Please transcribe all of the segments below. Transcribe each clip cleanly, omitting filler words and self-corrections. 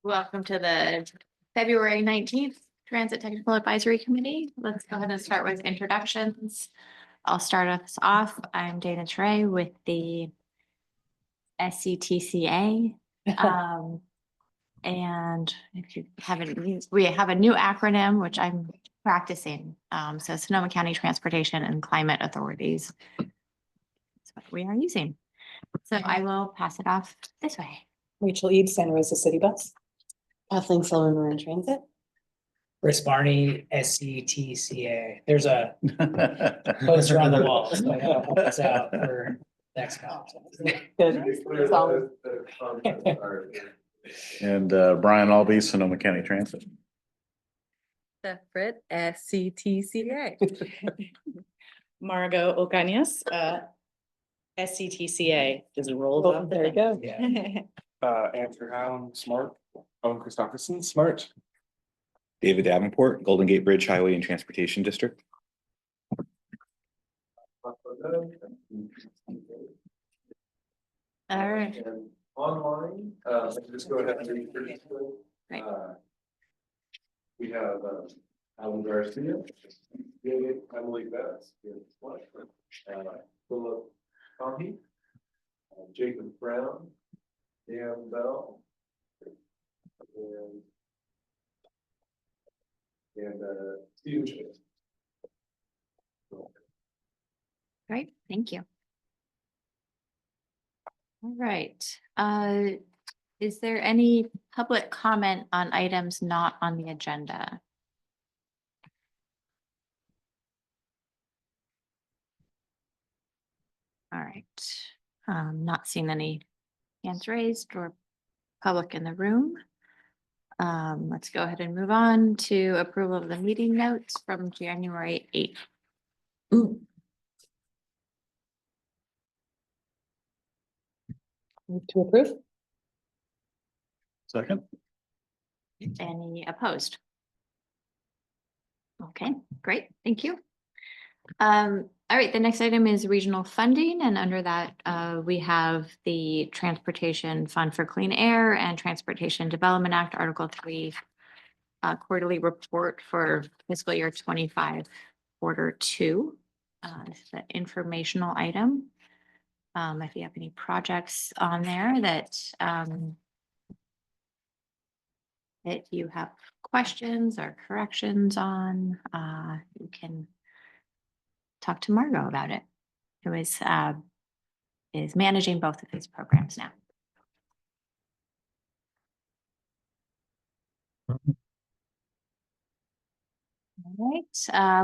Welcome to the February 19th Transit Technical Advisory Committee. Let's go ahead and start with introductions. I'll start us off. I'm Dana Trey with the SCTCA. And if you haven't, we have a new acronym, which I'm practicing. So Sonoma County Transportation and Climate Authorities. That's what we are using. So I will pass it off this way. Rachel Eads, Santa Rosa City Bus. Kathleen Sullivan, Marine Transit. Chris Barney, SCTCA. There's a poster on the wall, so I gotta help us out for next conference. Good. Solid. And Brian Albee, Sonoma County Transit. Steph Britt, SCTCA. Margot Ocañas, SCTCA. Does it roll? Oh, there you go. Yeah. Andrew Allen, Smart. Owen Christopherson, Smart. David Davenport, Golden Gate Bridge Highway and Transportation District. All right. And online, just go ahead and read pretty quick. Right. We have Alan Garcia, David, Emily Betts, Philip Conti, Jacob Brown, Dan Bell, and Stephen Chase. Great, thank you. All right, is there any public comment on items not on the agenda? All right, not seeing any hands raised or public in the room. Let's go ahead and move on to approval of the meeting notes from January 8th. Move to approve. Second. Any opposed? Okay, great, thank you. All right, the next item is regional funding, and under that, we have the Transportation Fund for Clean Air and Transportation Development Act, Article 3, quarterly report for fiscal year 25, quarter 2. This is an informational item. If you have any projects on there that that you have questions or corrections on, you can talk to Margot about it, who is managing both of these programs now. All right,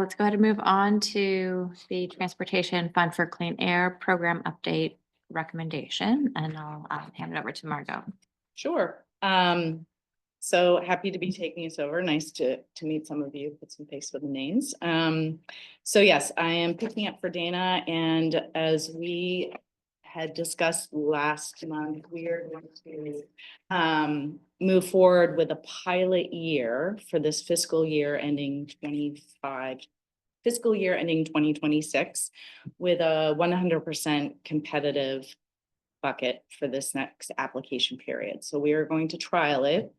let's go ahead and move on to the Transportation Fund for Clean Air Program Update recommendation, and I'll hand it over to Margot. Sure. So happy to be taking us over. Nice to meet some of you, put some face with the names. So yes, I am picking up for Dana, and as we had discussed last month, we are going to move forward with a pilot year for this fiscal year ending 2026 with a 100% competitive bucket for this next application period. So we are going to trial it,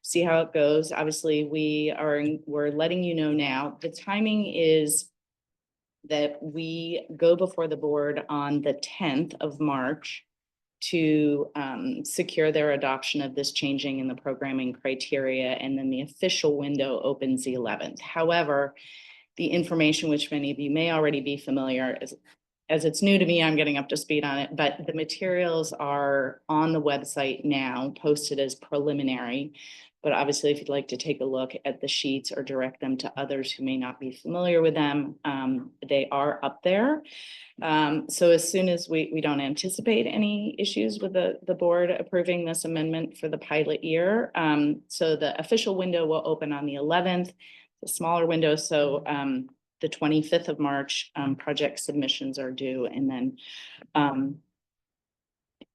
see how it goes. Obviously, we're letting you know now. The timing is that we go before the board on the 10th of March to secure their adoption of this changing in the programming criteria, and then the official window opens the 11th. However, the information, which many of you may already be familiar, as it's new to me, I'm getting up to speed on it, but the materials are on the website now, posted as preliminary. But obviously, if you'd like to take a look at the sheets or direct them to others who may not be familiar with them, they are up there. So as soon as we don't anticipate any issues with the board approving this amendment for the pilot year. So the official window will open on the 11th, the smaller window. So the 25th of March, project submissions are due, and then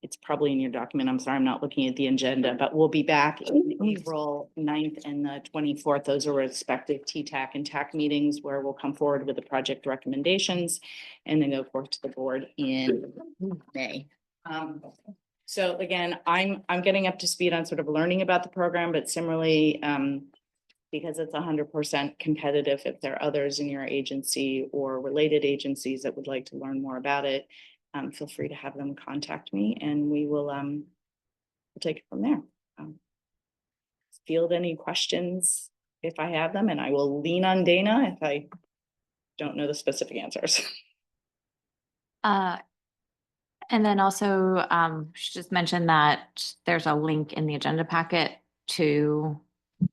it's probably in your document. I'm sorry, I'm not looking at the agenda, but we'll be back in April 9th and the 24th. Those are respective TTAC and TAC meetings where we'll come forward with the project recommendations and then go forth to the board in May. So again, I'm getting up to speed on sort of learning about the program, but similarly, because it's 100% competitive, if there are others in your agency or related agencies that would like to learn more about it, feel free to have them contact me and we will we'll take it from there. Field any questions if I have them, and I will lean on Dana if I don't know the specific answers. And then also, she just mentioned that there's a link in the agenda packet to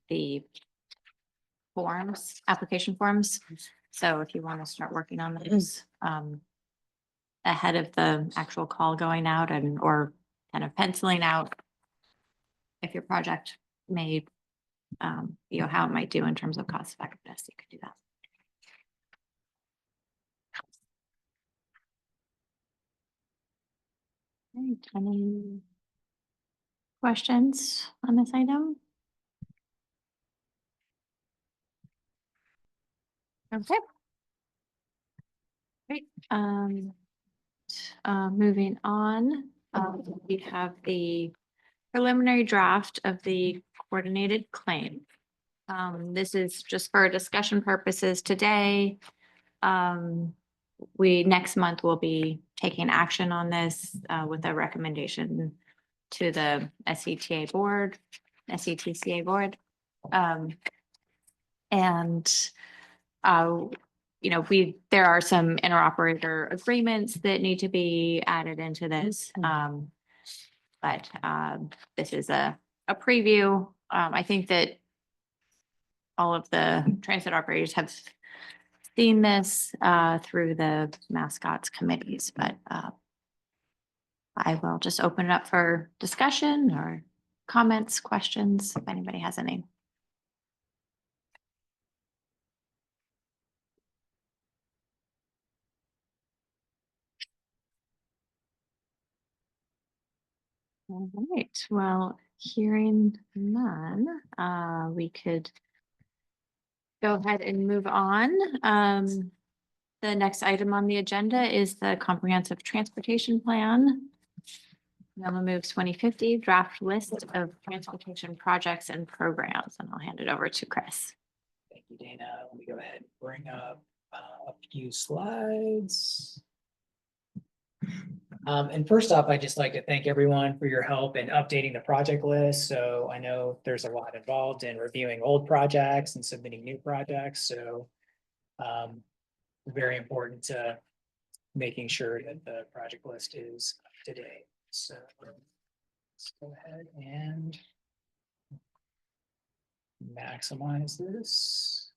the forms, application forms. So if you want to start working on those, ahead of the actual call going out and, or kind of penciling out if your project may, you know, how it might do in terms of cost effectiveness, you could do that. Right, any questions on this item? Okay. Great, moving on, we have the preliminary draft of the coordinated claim. This is just for discussion purposes today. Next month will be taking action on this, with a recommendation to the SETA board, SETCA board. You know, there are some interoperator agreements that need to be added into this. But this is a preview. I think that all of the transit operators have seen this through the mascots committees, but I will just open it up for discussion or comments, questions, if anybody has any. All right, well, hearing none, we could go ahead and move on. The next item on the agenda is the comprehensive transportation plan. Yellow Moves 2050 draft list of transportation projects and programs, and I'll hand it over to Chris. Thank you, Dana. Let me go ahead and bring up a few slides. And first off, I'd just like to thank everyone for your help in updating the project list. So I know there's a lot involved in reviewing old projects and submitting new projects. So very important to making sure that the project list is up to date. So let's go ahead and maximize this.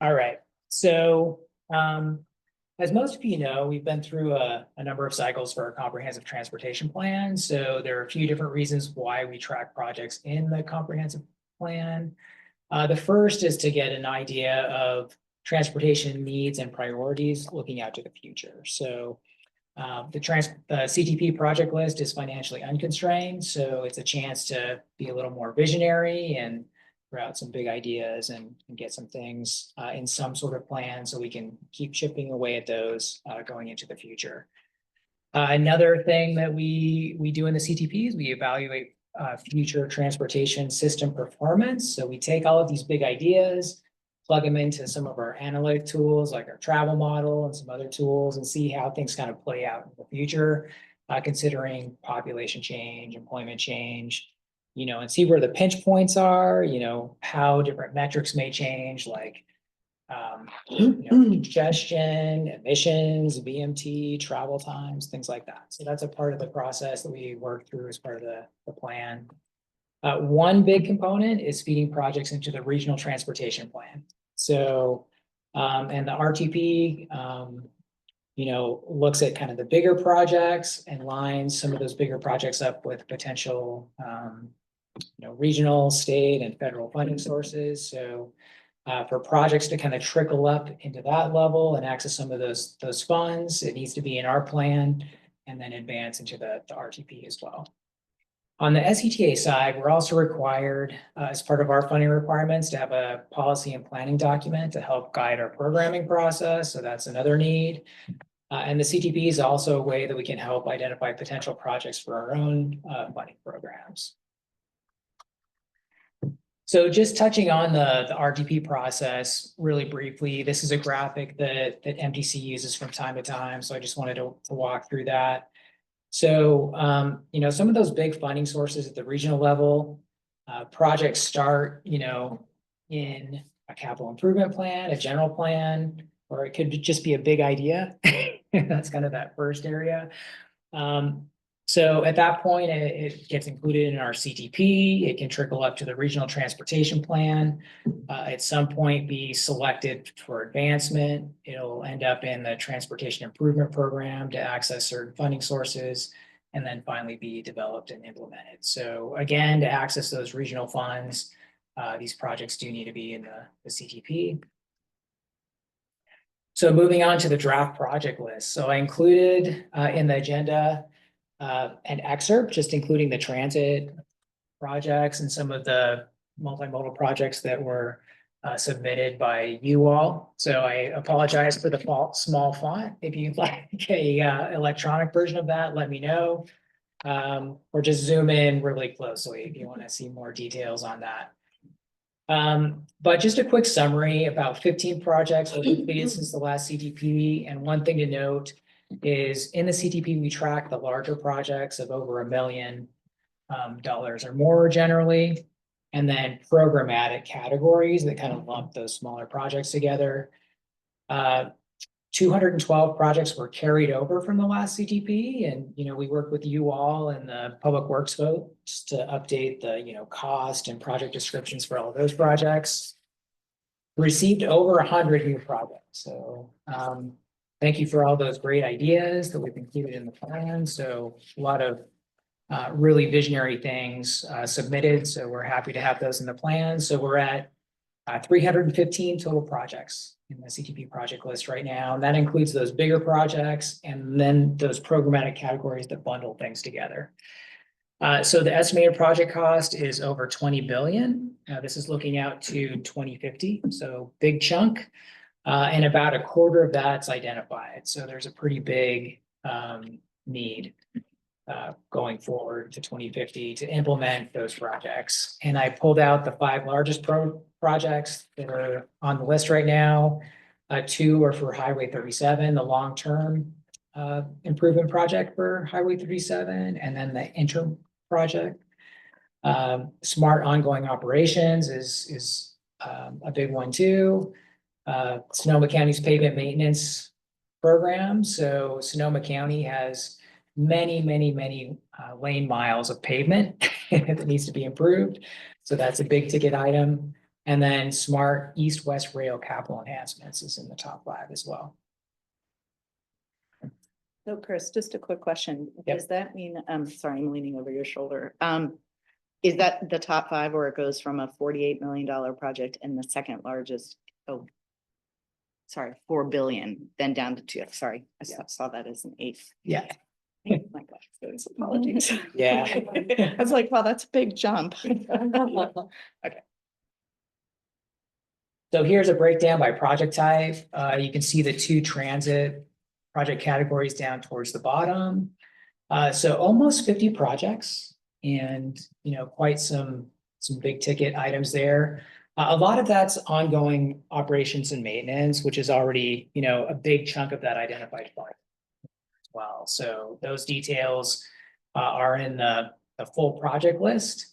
All right, so as most of you know, we've been through a number of cycles for our comprehensive transportation plan. So there are a few different reasons why we track projects in the comprehensive plan. The first is to get an idea of transportation needs and priorities looking out to the future. So the CTP project list is financially unconstrained, so it's a chance to be a little more visionary and throw out some big ideas and get some things in some sort of plan so we can keep chipping away at those going into the future. Another thing that we do in the CTP is we evaluate future transportation system performance. So we take all of these big ideas, plug them into some of our analytic tools like our travel model and some other tools and see how things kind of play out in the future, considering population change, employment change, you know, and see where the pinch points are, you know, how different metrics may change, like, you know, congestion, emissions, VMT, travel times, things like that. So that's a part of the process that we work through as part of the plan. One big component is feeding projects into the regional transportation plan. So, and the RTP, you know, looks at kind of the bigger projects and lines some of those bigger projects up with potential, you know, regional, state, and federal funding sources. So for projects to kind of trickle up into that level and access some of those funds, it needs to be in our plan and then advance into the RTP as well. On the SETA side, we're also required, as part of our funding requirements, to have a policy and planning document to help guide our programming process. So that's another need. And the CTP is also a way that we can help identify potential projects for our own funding programs. So just touching on the RTP process really briefly, this is a graphic that MTC uses from time to time. So I just wanted to walk through that. So, some of those big funding sources at the regional level, projects start, in a capital improvement plan, a general plan, or it could just be a big idea. That's kind of that first area. So at that point, it gets included in our CTP. It can trickle up to the regional transportation plan. At some point be selected for advancement. It'll end up in the transportation improvement program to access certain funding sources, and then finally be developed and implemented. So again, to access those regional funds, these projects do need to be in the CTP. So moving on to the draft project list. So I included in the agenda an excerpt, just including the transit projects and some of the multimodal projects that were submitted by you all. So I apologize for the small font. If you'd like a electronic version of that, let me know. Or just zoom in really closely if you want to see more details on that. But just a quick summary, about 15 projects were completed since the last CTP. And one thing to note is in the CTP, we track the larger projects of over $1 million or more generally, and then programmatic categories that kind of lump those smaller projects together. 212 projects were carried over from the last CTP, and we work with you all and the public works folks to update the cost and project descriptions for all of those projects. Received over 100 new projects, so thank you for all those great ideas that we've included in the plan. So a lot of really visionary things submitted, so we're happy to have those in the plan. So we're at 315 total projects in the CTP project list right now. And that includes those bigger projects and then those programmatic categories that bundle things together. So the estimated project cost is over 20 billion. This is looking out to 2050, so big chunk. And about a quarter of that's identified. So there's a pretty big need going forward to 2050 to implement those projects. And I pulled out the 5 largest projects that are on the list right now. 2 are for Highway 37, the long-term improvement project for Highway 37, and then the interim project. Smart ongoing operations is a big one too. Sonoma County's pavement maintenance program. So Sonoma County has many lane miles of pavement that needs to be improved. So that's a big ticket item. And then smart east-west rail capital enhancements is in the top 5 as well. So Chris, just a quick question. Yep. Does that mean, sorry, I'm leaning over your shoulder. Is that the top 5 where it goes from a $48 million project and the second largest, $4 billion, then down to 2, sorry, I saw that as an 8. Yeah. Oh my gosh, those apologies. Yeah. I was like, wow, that's a big jump. So here's a breakdown by project type. You can see the 2 transit project categories down towards the bottom. So almost 50 projects and, quite some big ticket items there. A lot of that's ongoing operations and maintenance, which is already, a big chunk of that identified fund as well. So those details are in the full project list.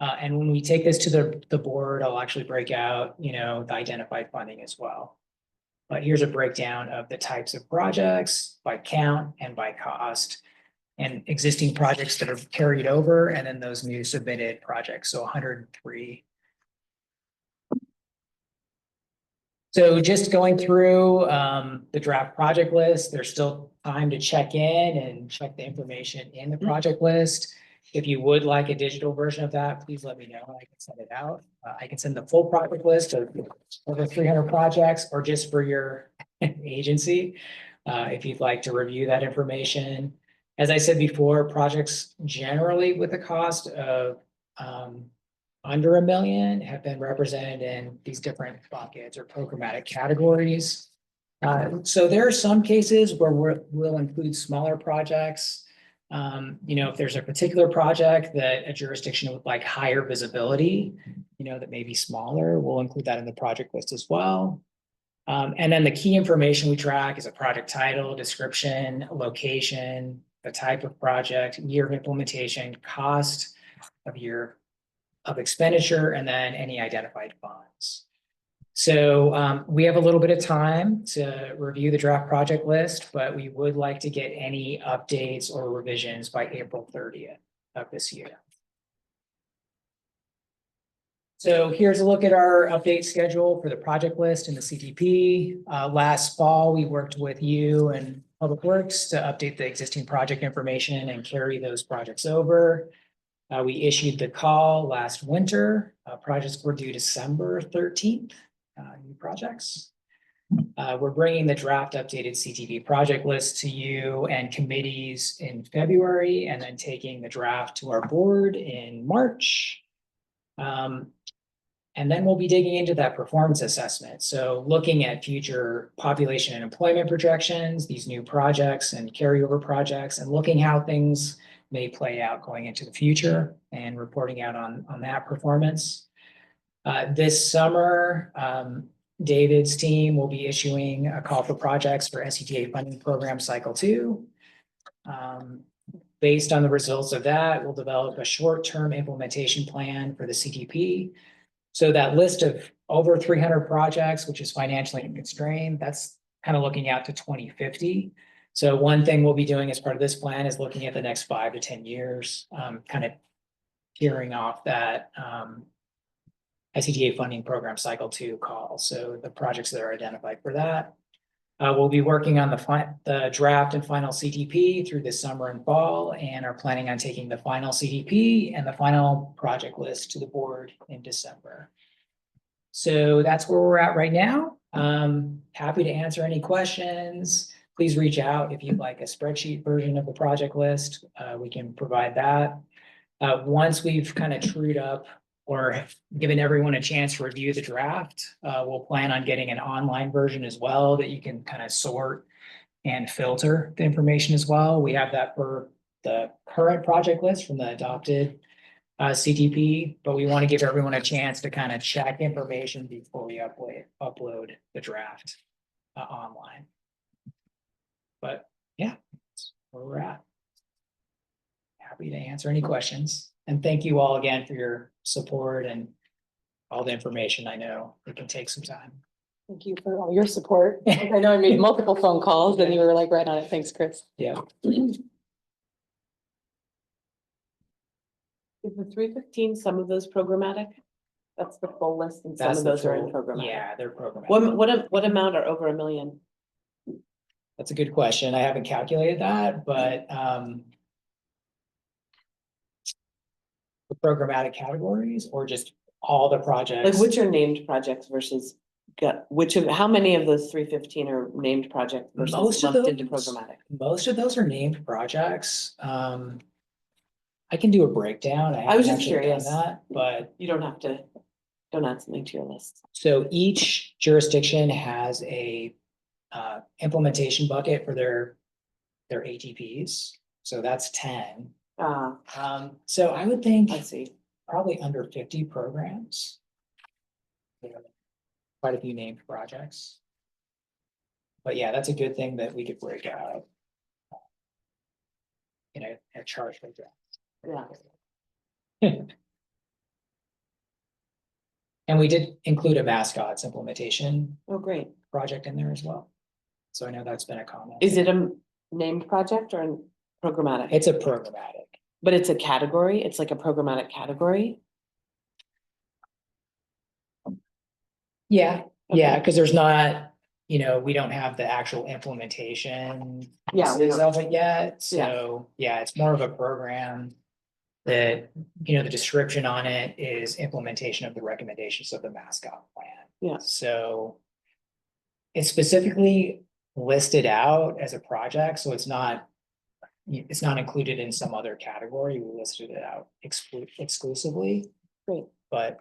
And when we take this to the board, I'll actually break out, the identified funding as well. But here's a breakdown of the types of projects by count and by cost, and existing projects that are carried over, and then those new submitted projects, so 103. So just going through the draft project list, there's still time to check in and check the information in the project list. If you would like a digital version of that, please let me know. I can send it out. I can send the full project list of over 300 projects, or just for your agency, if you'd like to review that information. As I said before, projects generally with a cost of under $1 million have been represented in these different buckets or programmatic categories. So there are some cases where we'll include smaller projects. If there's a particular project that a jurisdiction would like higher visibility, that may be smaller, we'll include that in the project list as well. And then the key information we track is a project title, description, location, the type of project, year of implementation, cost of year of expenditure, and then any identified funds. So we have a little bit of time to review the draft project list, but we would like to get any updates or revisions by April 30th of this year. So here's a look at our update schedule for the project list and the CTP. Last fall, we worked with you and Public Works to update the existing project information and carry those projects over. We issued the call last winter. Projects were due December 13th. New projects. We're bringing the draft updated CTV project list to you and committees in February, and then taking the draft to our board in March. And then we'll be digging into that performance assessment. So looking at future population and employment projections, these new projects and carryover projects, and looking how things may play out going into the future and reporting out on that performance. This summer, David's team will be issuing a call for projects for SCTA funding program cycle 2. Based on the results of that, we'll develop a short-term implementation plan for the CTP. So that list of over 300 projects, which is financially constrained, that's kind of looking out to 2050. So one thing we'll be doing as part of this plan is looking at the next 5 to 10 years, kind of tearing off that SCTA funding program cycle 2 call. So the projects that are identified for that. We'll be working on the draft and final CTP through this summer and fall, and are planning on taking the final CTP and the final project list to the board in December. So that's where we're at right now. Happy to answer any questions. Please reach out if you'd like a spreadsheet version of the project list. We can provide that. Once we've kind of trued up or given everyone a chance to review the draft, we'll plan on getting an online version as well that you can kind of sort and filter the information as well. We have that for the current project list from the adopted CTP, but we want to give everyone a chance to kind of check information before we upload the draft online. But yeah, that's where we're at. Happy to answer any questions. And thank you all again for your support and all the information. I know it can take some time. Thank you for all your support. I know I made multiple phone calls and you were like right on it. Thanks, Chris. Yeah. Is the 315, some of those programmatic? That's the full list and some That's of the those are in full- programmatic. Yeah, they're programmatic. What amount are over $1 million? That's a good question. I haven't calculated that, but the programmatic categories or just all the projects? Like which are named projects versus how many of those 315 are named projects versus Most of lumped into those- programmatic? Most of those are named projects. I can do a breakdown. I was haven't just actually done curious. that, but You don't have to, don't add something to your list. so each jurisdiction has a implementation bucket for their ATPs. So that's 10. So I would think I see. probably under 50 programs. Quite a few named projects. But yeah, that's a good thing that we could break out in a chart like that. Yeah. And we did include a mascots implementation Oh, great. project in there as well. So I know that's been a comment. Is it a named project or a programmatic? It's a programmatic. But it's a category. It's like a programmatic category. Yeah, yeah, Okay. because there's not, we don't have the actual implementation Yeah, we pieces don't. of it yet. So, yeah, it's more of a program that, the description on it is implementation of the recommendations of the mascot plan. Yeah. So it's specifically listed out as a project, so it's not included in some other category. We listed it out exclusively. Great. But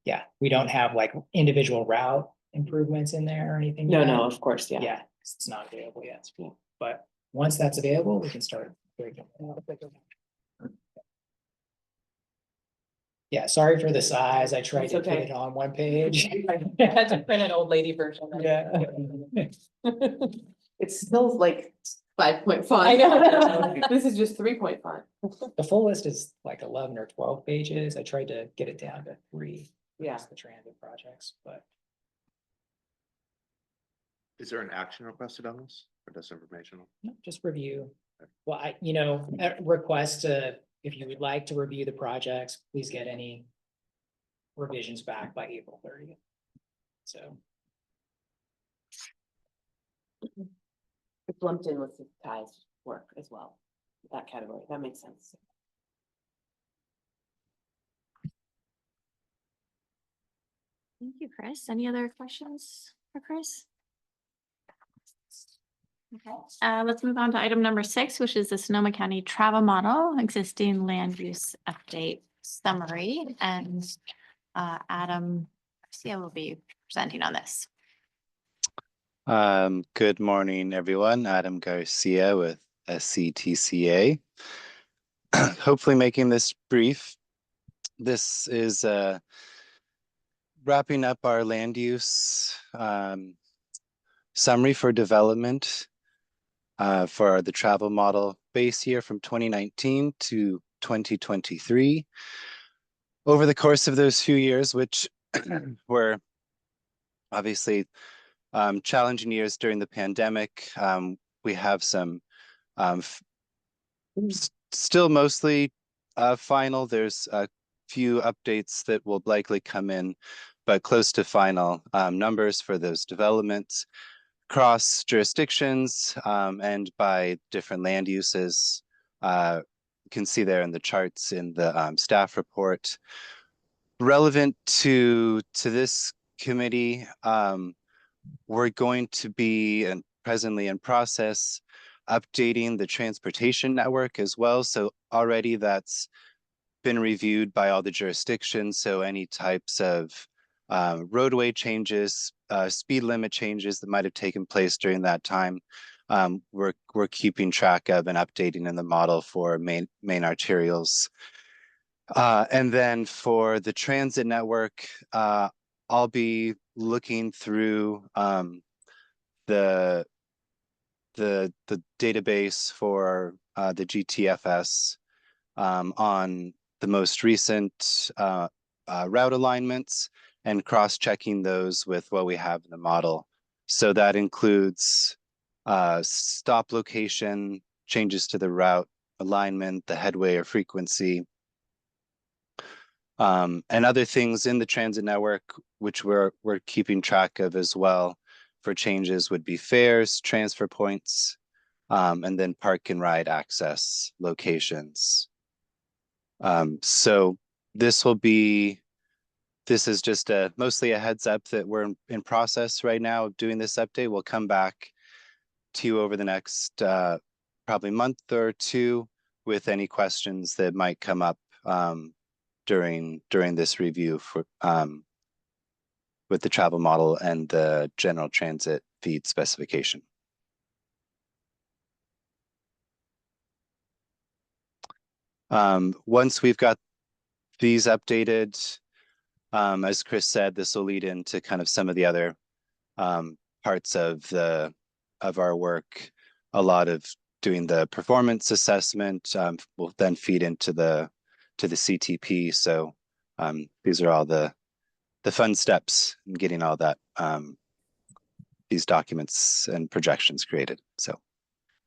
yeah, we don't have like individual route improvements in there or anything? No, yet? no, of course, yeah. Yeah, 'cause it's not available yet. Yeah. But once that's available, we can start. breaking it out. Yeah, sorry for the size. I tried It's to fit okay. it on one page. I had to print an old lady version. Yeah. It's still like 5-point font. I know. This is just 3-point font. The full list is like 11 or 12 pages. I tried to get it down to 3. for Yeah. just The transit projects, but Is there an action requested on this or just informational? no, just review. Well, request to, if you would like to review the projects, please get any revisions back by April 30th. So, It's lumped in with the ties work as well. That category, that makes sense. Thank you, Chris. Any other questions for Chris? Okay, let's move on to item number 6, which is the Sonoma County travel model, existing land use update summary. And Adam Garcia will be presenting on this. Good morning, everyone. Adam Garcia with TFCA. Hopefully making this brief. This is wrapping up our land use summary for development for the travel model base year from 2019 to 2023. Over the course of those few years, which were obviously challenging years during the pandemic, we have some still mostly final. There's a few updates that will likely come in, but close to final numbers for those developments across jurisdictions and by different land uses. You can see there in the charts in the staff report. Relevant to this committee, we're going to be and presently in process updating the transportation network as well. So already that's been reviewed by all the jurisdictions. So any types of roadway changes, speed limit changes that might have taken place during that time, we're keeping track of and updating in the model for main arterials. And then for the transit network, I'll be looking through the database for the GTFS on the most recent route alignments and cross-checking those with what we have in the model. So that includes stop location, changes to the route alignment, the headway or frequency, and other things in the transit network, which we're keeping track of as well for changes would be fares, transfer points, and then park and ride access locations. So this is just mostly a heads up that we're in process right now of doing this update. We'll come back to you over the next probably month or two with any questions that might come up during this review for with the travel model and the general transit feed specification. Once we've got these updated, as Chris said, this will lead into kind of some of the other parts of our work. A lot of doing the performance assessment will then feed into the CTP. So these are all the fun steps in getting all that these documents and projections created. So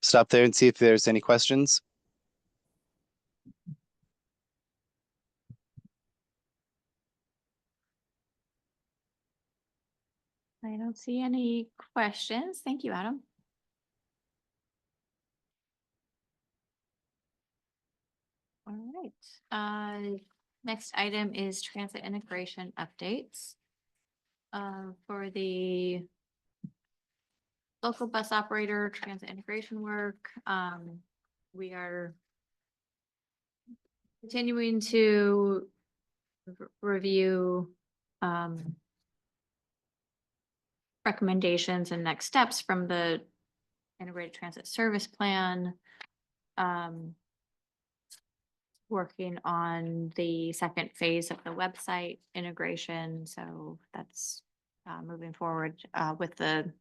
stop there and see if there's any questions. I don't see any questions. Thank you, Adam. All right. Next item is transit integration updates. For the local bus operator transit integration work, we are continuing to review recommendations and next steps from the integrated transit service plan. Working on the second phase of the website integration, so that's moving forward with the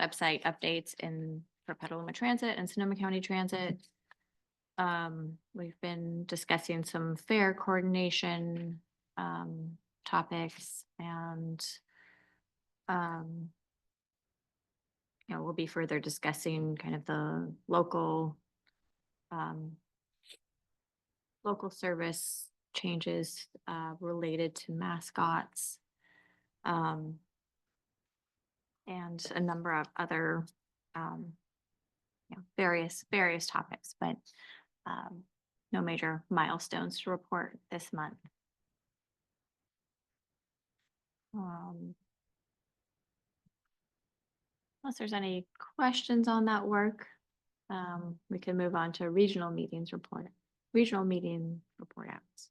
website updates for Petaluma Transit and Sonoma County Transit. We've been discussing some fare coordination topics, and we'll be further discussing kind of the local service changes related to mascots. And a number of other various topics, but no major milestones to report this month. Unless there's any questions on that work, we can move on to regional meeting report outs.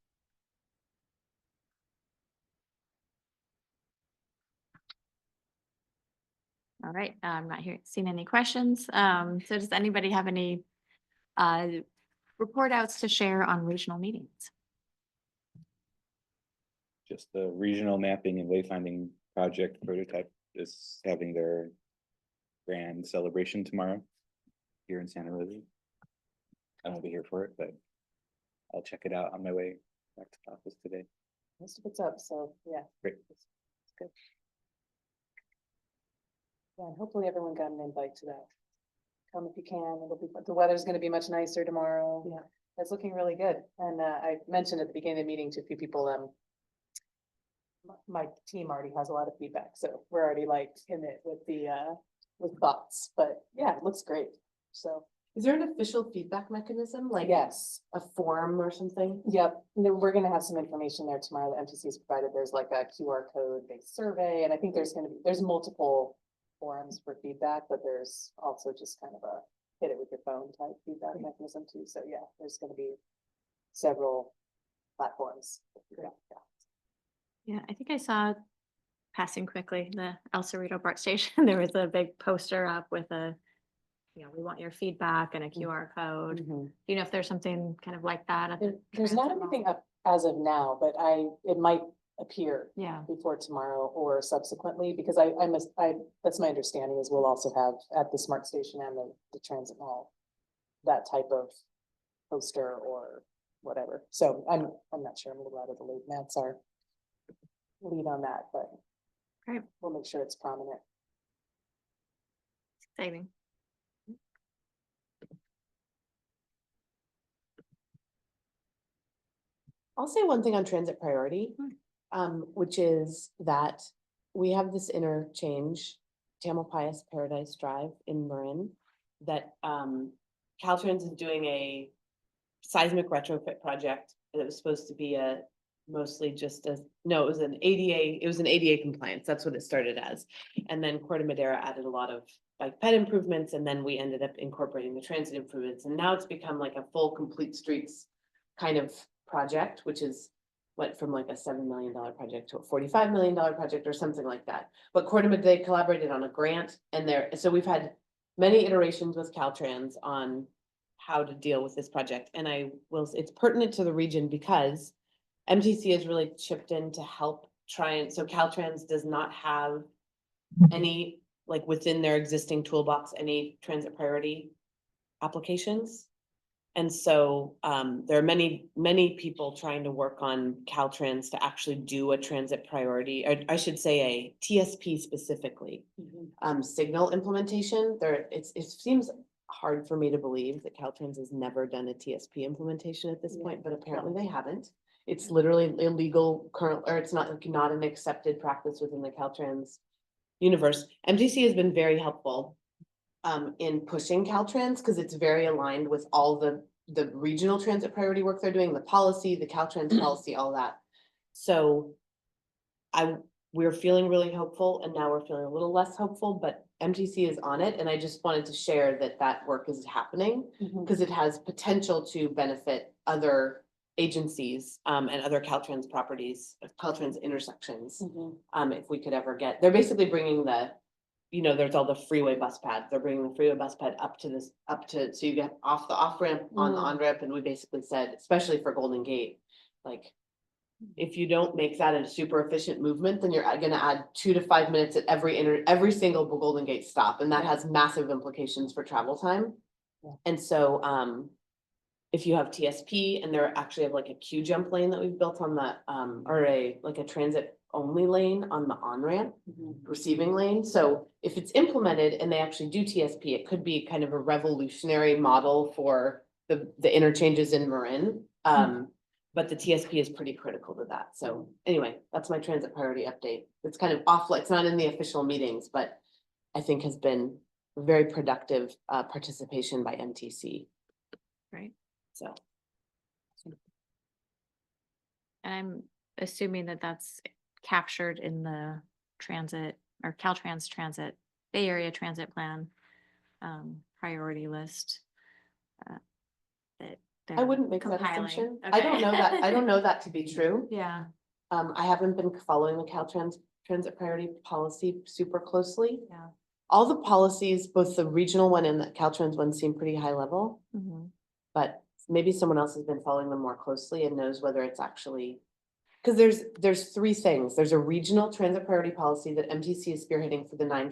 All right, I'm not seeing any questions. So does anybody have any report outs to share on regional meetings? Just the regional mapping and wayfinding project prototype is having their grand celebration tomorrow here in Santa Rosa. I won't be here for it, but I'll check it out on my way back to the office today. Most of it's up, so yeah. Great. It's good. Yeah, and hopefully everyone got an invite to that. Come if you can. The weather's gonna be much nicer tomorrow. Yeah. It's looking really good. And I mentioned at the beginning of the meeting to a few people, my team already has a lot of feedback, so we're already like in it with thoughts, but yeah, it looks great. So, Is there an official feedback mechanism, like yes. a form or something? Yep, and then we're gonna have some information there tomorrow. The MTC has provided. There's like a QR code based survey, and I think there's multiple forums for feedback, but there's also just kind of a hit it with your phone type feedback mechanism too. So yeah, there's gonna be several platforms. Yeah, I think I saw passing quickly the El Cerrito BART station. There was a big poster up with we want your feedback and a QR code. Mhm. Do you know if there's something kind of like that? There's not anything up as of now, but it might appear Yeah. before tomorrow or subsequently, because that's my understanding is we'll also have at the Smart Station and the Transit Mall, that type of poster or whatever. So I'm not sure. I'm a little out of the loop. Matt's our lead on that, but Great. we'll make sure it's prominent. Exciting. I'll say one thing on transit priority, which is that we have this interchange, Tamalpais Paradise Drive in Marin, that Caltrans is doing a seismic retrofit project. And it was supposed to be it was an ADA compliance. That's what it started as. And then Corte Madera added a lot of bike ped improvements, and then we ended up incorporating the transit improvements. And now it's become like a full complete streets kind of project, which went from like a $7 million project to a $45 million project or something like that. But they collaborated on a grant, and so we've had many iterations with Caltrans on how to deal with this project. And it's pertinent to the region because MTC has really chipped in to help so Caltrans does not have any, like within their existing toolbox, any transit priority applications. And so there are many people trying to work on Caltrans to actually do a transit priority, or I should say a TSP specifically, signal implementation. It seems hard for me to believe that Caltrans has never done a TSP implementation at this point, but apparently they haven't. It's literally illegal or it's not an accepted practice within the Caltrans universe. MTC has been very helpful in pushing Caltrans because it's very aligned with all the regional transit priority work they're doing, the policy, the Caltrans policy, all that. So we're feeling really hopeful, and now we're feeling a little less hopeful, but MTC is on it. And I just wanted to share that work is happening because it has potential to benefit other agencies and other Caltrans properties, Caltrans intersections. If we could ever they're basically bringing the you know, there's all the freeway bus pads. They're bringing the freeway bus pad up to this, so you get off the off ramp on the on ramp. And we basically said, especially for Golden Gate, like, if you don't make that a super efficient movement, then you're gonna add 2 to 5 minutes at every single Golden Gate stop, and that has massive implications for travel time. Yeah. And so, if you have TSP and they're actually have like a queue jump lane that we've built on the, or like a transit only lane on the on-ramp, receiving lane. So if it's implemented and they actually do TSP, it could be kind of a revolutionary model for the interchanges in Marin. But the TSP is pretty critical to that. So anyway, that's my transit priority update. It's kind of off, it's not in the official meetings, but I think has been very productive participation by MTC. Right. So. And I'm assuming that that's captured in the transit or Caltrans transit, Bay Area Transit Plan priority list. That I they're wouldn't make that compiling. assumption. I don't know that, I don't know that to be true. Yeah. I haven't been following the Caltrans transit priority policy super closely. Yeah. All the policies, both the regional one and the Caltrans one seem pretty high level, Mhm. but maybe someone else has been following them more closely and knows whether it's actually. Cause there's 3 things. There's a regional transit priority policy that MTC is spearheading for the 9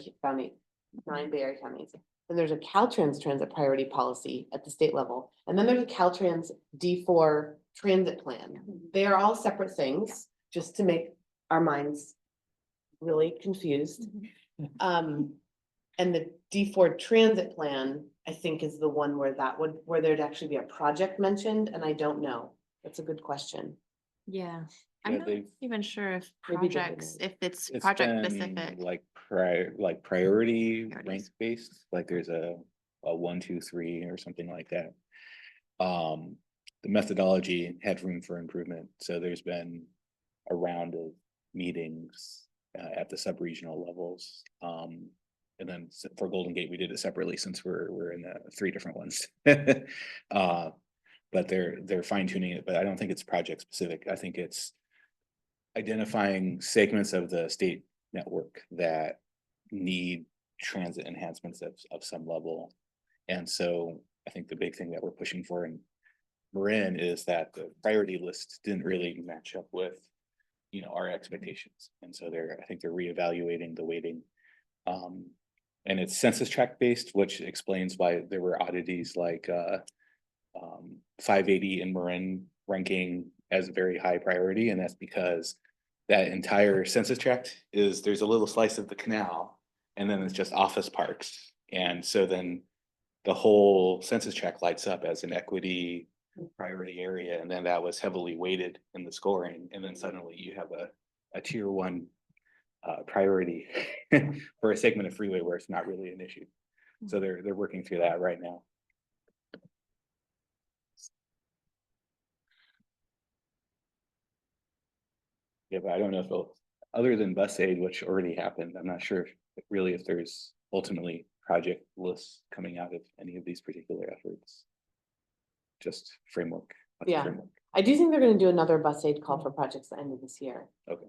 Bay Area counties. And there's a Caltrans transit priority policy at the state level. And then there's a Caltrans D4 transit plan. They are all separate things, just to make our minds really confused. And the D4 transit plan, I think, is the one where where there'd actually be a project mentioned, and I don't know. That's a good question. Yeah. Yeah, I'm not they've- even sure if Maybe they projects, didn't. if it's It's project been specific. like priority rank Priorities. based, like there's a 1, 2, 3 or something like that. The methodology had room for improvement, so there's been a round of meetings at the sub-regional levels. And then for Golden Gate, we did it separately since we're in 3 different ones. But they're fine tuning it, but I don't think it's project specific. I think it's identifying segments of the state network that need transit enhancements of some level. And so I think the big thing that we're pushing for in Marin is that the priority list didn't really match up with, you know, our expectations. And so I think they're reevaluating the weighting. And it's census tract based, which explains why there were oddities like 580 in Marin ranking as a very high priority, and that's because that entire census tract there's a little slice of the canal, and then it's just office parks. And so then the whole census tract lights up as an equity priority area, and then that was heavily weighted in the scoring, and then suddenly you have a tier 1 priority for a segment of freeway where it's not really an issue. So they're working through that right now. Yeah, but I don't know if other than bus aid, which already happened, I'm not sure if there's ultimately project lists coming out of any of these particular efforts. Just framework. Yeah. Framework. I do think they're gonna do another bus aid call for projects at the end of this year. Okay.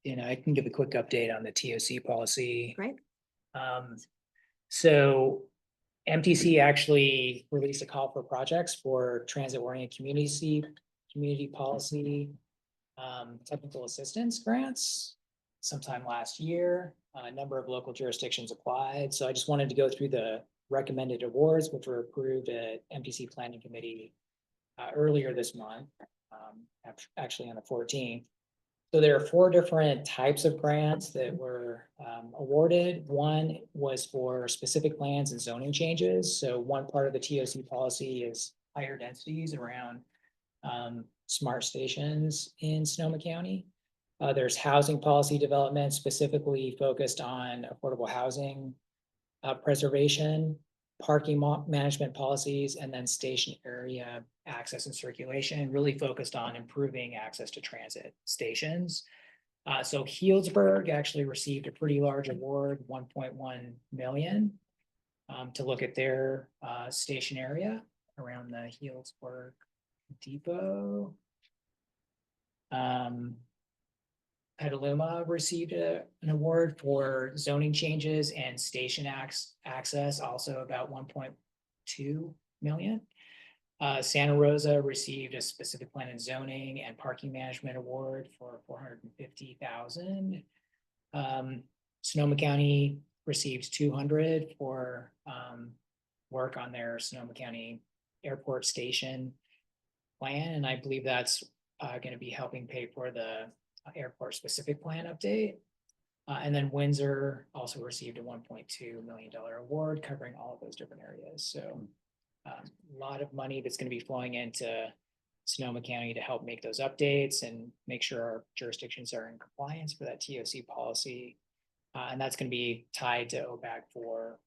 You know, I can give a quick update on the TOC policy. Great. So MTC actually released a call for projects for transit-oriented community policy, technical assistance grants sometime last year. A number of local jurisdictions applied. So I just wanted to go through the recommended awards, which were approved at MTC Planning Committee earlier this month, actually on the 14th. So there are 4 different types of grants that were awarded. One was for specific plans and zoning changes. So one part of the TOC policy is higher densities around smart stations in Sonoma County. There's housing policy development specifically focused on affordable housing preservation, parking management policies, and then station area access and circulation, really focused on improving access to transit stations. So Healdsburg actually received a pretty large award, 1.1 million, to look at their station area around the Healdsburg depot. Petaluma received an award for zoning changes and station access, also about 1.2 million. Santa Rosa received a specific plan and zoning and parking management award for 450,000. Sonoma County received 200 for work on their Sonoma County Airport Station plan, and I believe that's going to be helping pay for the airport specific plan update. And then Windsor also received a $1.2 million award covering all of those different areas. So a lot of money that's going to be flowing into Sonoma County to help make those updates and make sure our jurisdictions are in compliance for that TOC policy. And that's going to be tied to OBAG for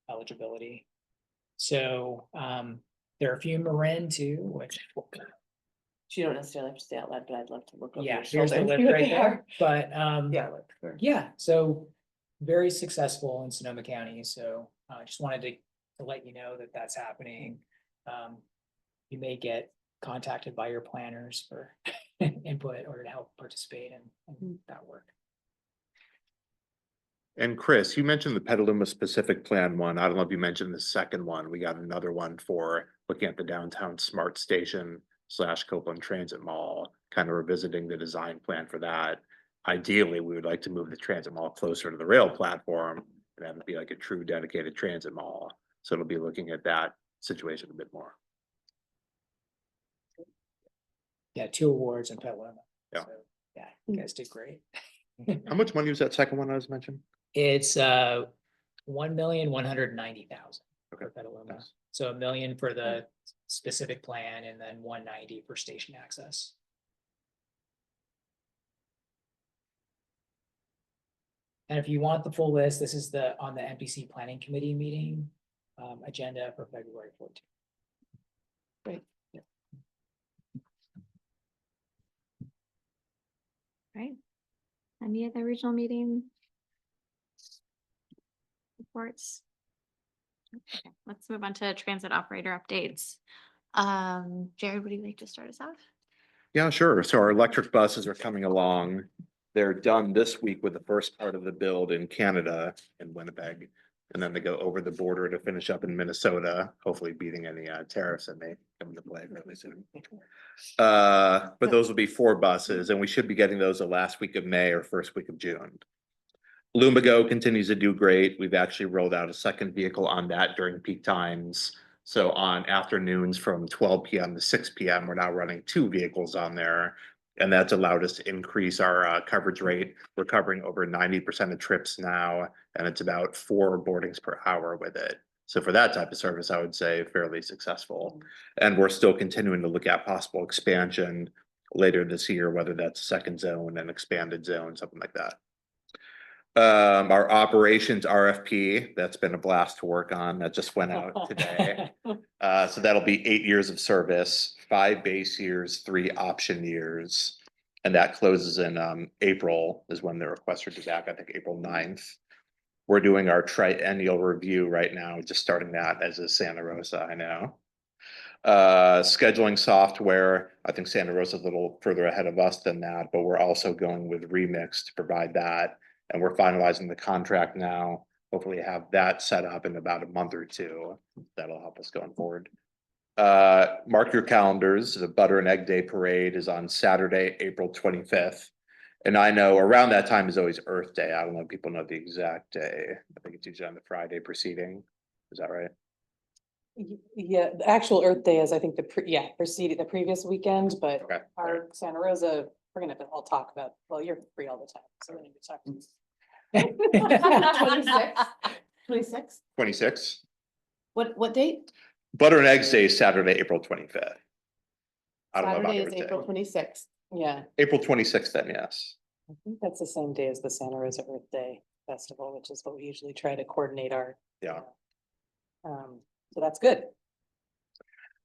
eligibility. So there are a few Marin too, which You don't necessarily have to say out loud, but I'd love to look over yeah, your here's the shoulder. list right there. But Yeah, look, sure. yeah, so very successful in Sonoma County. So just wanted to let you know that that's happening. You may get contacted by your planners for input or to help participate in that work. And Chris, you mentioned the Petaluma specific plan one. I don't know if you mentioned the second one. We got another one for looking at the downtown smart station / Copeland Transit Mall, kind of revisiting the design plan for that. Ideally, we would like to move the transit mall closer to the rail platform and have it be like a true dedicated transit mall. So it'll be looking at that situation a bit more. Yeah, 2 awards in Petaluma. Yeah. So, yeah, you guys did great. How much money was that second one I was mentioning? It's 1,190,000 Okay. for Petaluma. Nice. So $1 million for the specific plan and then 190 for station access. And if you want the full list, this is on the MPC Planning Committee meeting agenda for February 14th. Great. Right. Any other regional meeting reports? Okay, let's move on to transit operator updates. Jared, would you like to start us off? Yeah, sure. So our electric buses are coming along. They're done this week with the first part of the build in Canada, in Winnipeg. And then they go over the border to finish up in Minnesota, hopefully beating any tariffs that may come into play really soon. But those will be 4 buses, and we should be getting those the last week of May or first week of June. Lumbago continues to do great. We've actually rolled out a second vehicle on that during peak times. So on afternoons from 12 p.m. to 6 p.m., we're now running 2 vehicles on there. And that's allowed us to increase our coverage rate. We're covering over 90% of trips now, and it's about 4 boardings per hour with it. So for that type of service, I would say fairly successful. And we're still continuing to look at possible expansion later this year, whether that's second zone, an expanded zone, something like that. Our operations RFP, that's been a blast to work on. That just went out today. So that'll be 8 years of service, 5 base years, 3 option years. And that closes in April is when the requests are due back, I think April 9th. We're doing our triennial review right now, just starting that as a Santa Rosa, I know. Scheduling software, I think Santa Rosa is a little further ahead of us than that, but we're also going with Remix to provide that. And we're finalizing the contract now. Hopefully have that set up in about a month or 2. That'll help us going forward. Mark your calendars. The Butter and Egg Day Parade is on Saturday, April 25th. And I know around that time is always Earth Day. I don't know if people know the exact day. I think it's usually on the Friday preceding. Is that right? Yeah, the actual Earth Day is, I think, preceding the previous weekend, but Okay. our Santa Rosa, we're gonna all talk about, well, you're free all the time, so we need to talk. 26? 26. What date? Butter and Eggs Day is Saturday, April 25th. I don't know about Saturday is Earth Day. April 26th. Yeah, April 26th then, yes. I think that's the same day as the Santa Rosa Earth Day Festival, which is what we usually try to coordinate our. Yeah. So that's good.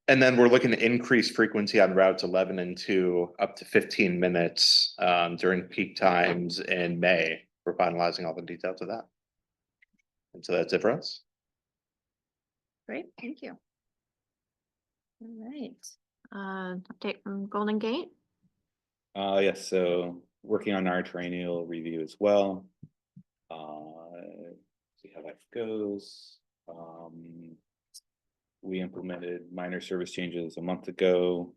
And then we're looking to increase frequency on routes 11 and 2 up to 15 minutes during peak times in May. We're finalizing all the details of that. And so that's it for us. Great, thank you. All right, update from Golden Gate. Yes, so working on our triennial review as well. See how that goes. We implemented minor service changes a month ago.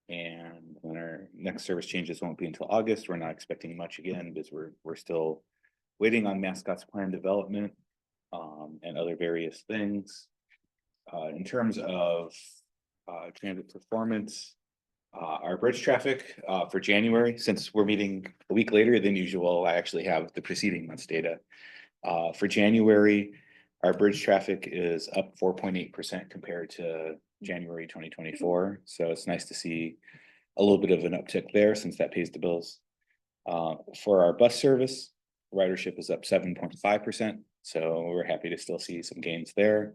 And when our next service changes won't be until August, we're not expecting much again because we're still waiting on mascots plan development and other various things. In terms of transit performance, our bridge traffic for January, since we're meeting a week later than usual, I actually have the preceding month's data. For January, our bridge traffic is up 4.8% compared to January 2024. So it's nice to see a little bit of an uptick there since that pays the bills. For our bus service, ridership is up 7.5%. So we're happy to still see some gains there.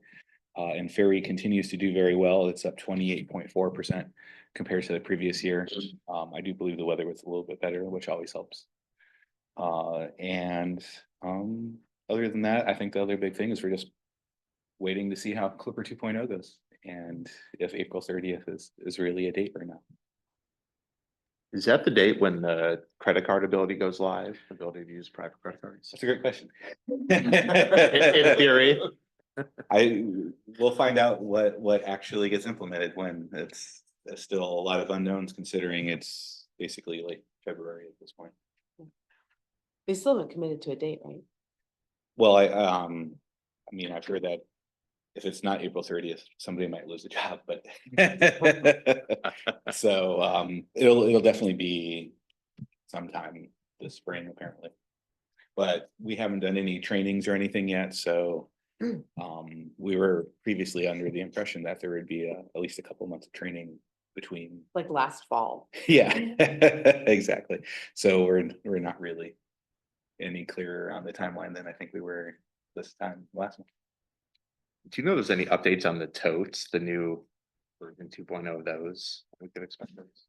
And ferry continues to do very well. It's up 28.4% compared to the previous year. I do believe the weather was a little bit better, which always helps. Other than that, I think the other big thing is we're just waiting to see how Clipper 2.0 goes and if April 30th is really a date or not. Is that the date when the credit card ability goes live, ability to use private credit cards? That's a great question. In theory. We'll find out what actually gets implemented when there's still a lot of unknowns considering it's basically late February at this point. They still haven't committed to a date, right? Well, I mean, I've heard that if it's not April 30th, somebody might lose a job, but so it'll definitely be sometime this spring apparently. But we haven't done any trainings or anything yet, so we were previously under the impression that there would be at least a couple months of training between. Like last fall. Yeah, exactly. So we're not really any clearer on the timeline than I think we were this time last month. Do you know if there's any updates on the totes, the new version 2.0 of those? We could expect those.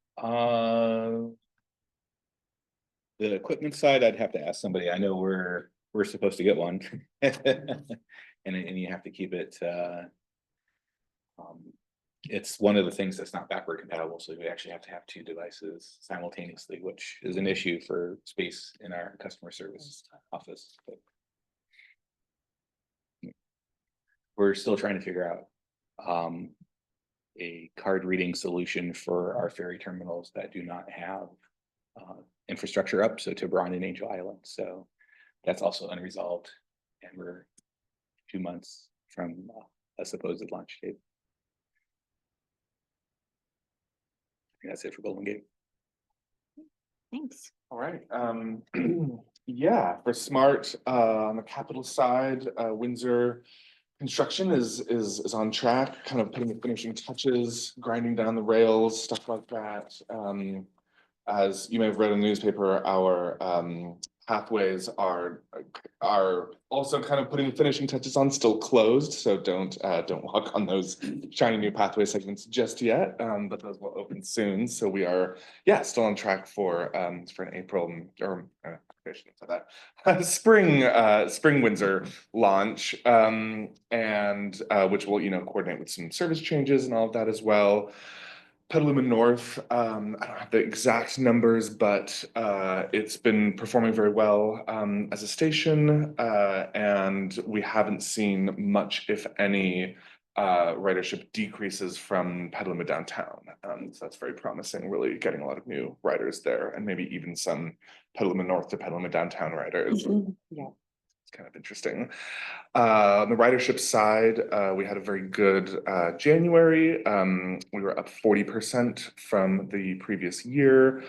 The equipment side, I'd have to ask somebody. I know we're supposed to get one. And you have to keep it it's one of the things that's not backward compatible, so we actually have to have two devices simultaneously, which is an issue for space in our customer service office. But we're still trying to figure out a card reading solution for our ferry terminals that do not have infrastructure up, so Tiburon and Angel Island. So that's also unresolved, and we're 2 months from a supposed launch date. I think that's it for Golden Gate. Thanks. All right, yeah, for SMART, on the capital side, Windsor construction is on track, kind of putting the finishing touches, grinding down the rails, stuff like that. As you may have read in the newspaper, our pathways are also kind of putting the finishing touches on, still closed, so don't walk on those shiny new pathway segments just yet, but those will open soon. So we are, yeah, still on track for an April or for that spring Windsor launch, and which will, you know, coordinate with some service changes and all of that as well. Petaluma North, I don't have the exact numbers, but it's been performing very well as a station, and we haven't seen much, if any, ridership decreases from Petaluma downtown. So that's very promising, really getting a lot of new riders there, and maybe even some Petaluma North to Petaluma downtown riders. Yeah. It's kind of interesting. On the ridership side, we had a very good January. We were up 40% from the previous year.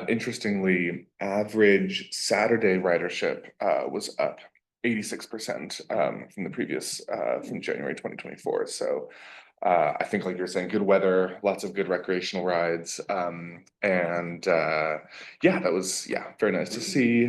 Interestingly, average Saturday ridership was up 86% from the previous from January 2024. So I think, like you're saying, good weather, lots of good recreational rides, and yeah, that was very nice to see.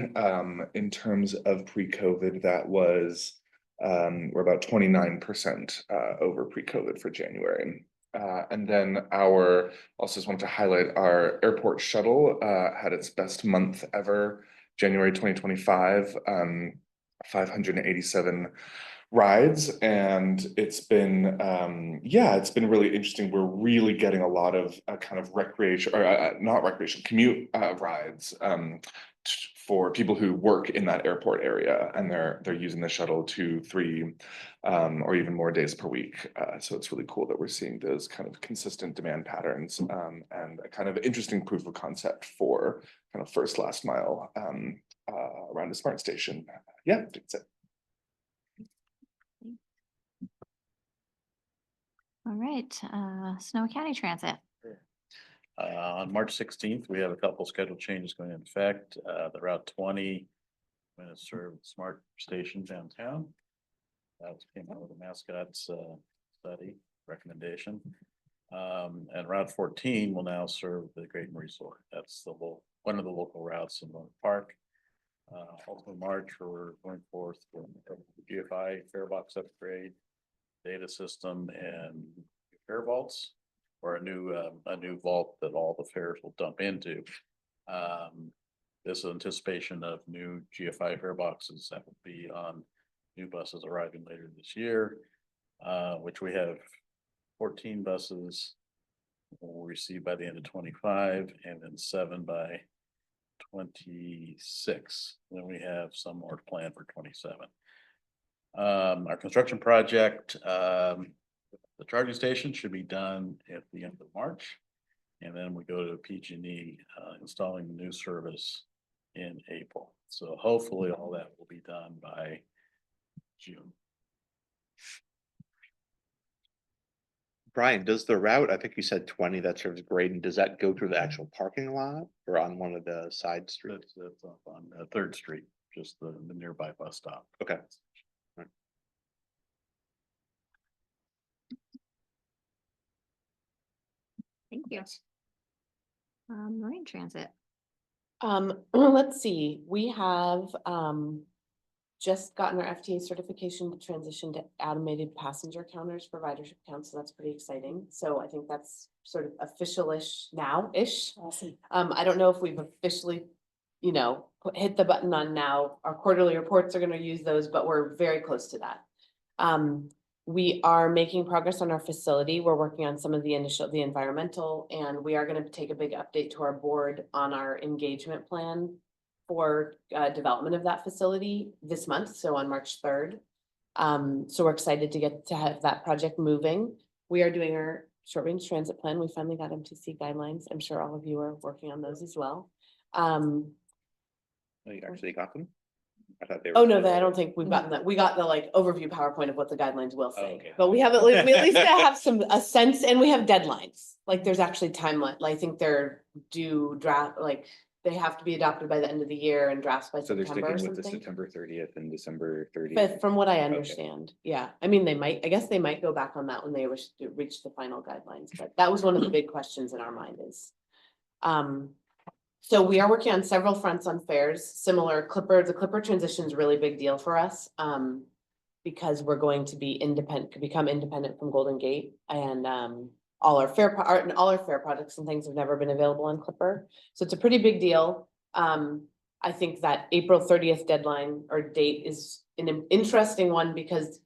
In terms of pre-COVID, that was we're about 29% over pre-COVID for January. And then also just wanted to highlight our airport shuttle had its best month ever, January 2025, 587 rides, and it's been, yeah, it's been really interesting. We're really getting a lot of kind of recreation, or not recreation, commute rides for people who work in that airport area, and they're using the shuttle 2, 3, or even more days per week. So it's really cool that we're seeing those kind of consistent demand patterns, and a kind of interesting proof of concept for kind of first last mile around a smart station. Yeah, that's it. All right, Sonoma County Transit. On March 16th, we have a couple scheduled changes going into effect. The Route 20 going to serve Smart Station downtown. That came out with the mascots study recommendation. And Route 14 will now serve the Great Resort. That's the one of the local routes in the park. Also in March, we're going forth with the GFI fare box upgrade, data system, and fare vaults, or a new vault that all the fares will dump into. This is anticipation of new GFI fare boxes that will be on new buses arriving later this year, which we have 14 buses we'll receive by the end of 25, and then 7 by 26. Then we have some more planned for 27. Our construction project, the charging station should be done at the end of March. And then we go to PG&E, installing the new service in April. So hopefully all that will be done by June. Brian, does the route, I think you said 20 that serves Graydon, does that go through the actual parking lot or on one of the side streets? That's up on 3rd Street, just the nearby bus stop. Okay. Thank you. Marine Transit. Let's see, we have, just gotten our FTA certification to transition to automated passenger counters for ridership counts, so that's pretty exciting. So I think that's sort of official-ish now-ish. Awesome. I don't know if we've officially, hit the button on now. Our quarterly reports are gonna use those, but we're very close to that. We are making progress on our facility. We're working on some of the environmental, and we are gonna take a big update to our board on our engagement plan for development of that facility this month, so on March 3rd. So we're excited to have that project moving. We are doing our short range transit plan. We finally got MTC guidelines. I'm sure all of you are working on those as well. Oh, you actually got them? I thought they were. Oh, no, I don't think we've gotten that. We got the overview PowerPoint of what the guidelines will say, Okay. but we haven't, we at least have a sense, and we have deadlines. Like there's actually timeline, I think they're due draft, they have to be adopted by the end of the year and drafts by So they're September or sticking with the something. September 30th and December 30th. But from what I understand, yeah, I mean, I guess they might go back on that when they reach the final guidelines, but that was one of the big questions in our mind is. So we are working on several fronts on fares, similar the Clipper transition is a really big deal for us. Because we're going to be become independent from Golden Gate, and all our fare products and things have never been available on Clipper. So it's a pretty big deal. I think that April 30th deadline or date is an interesting one because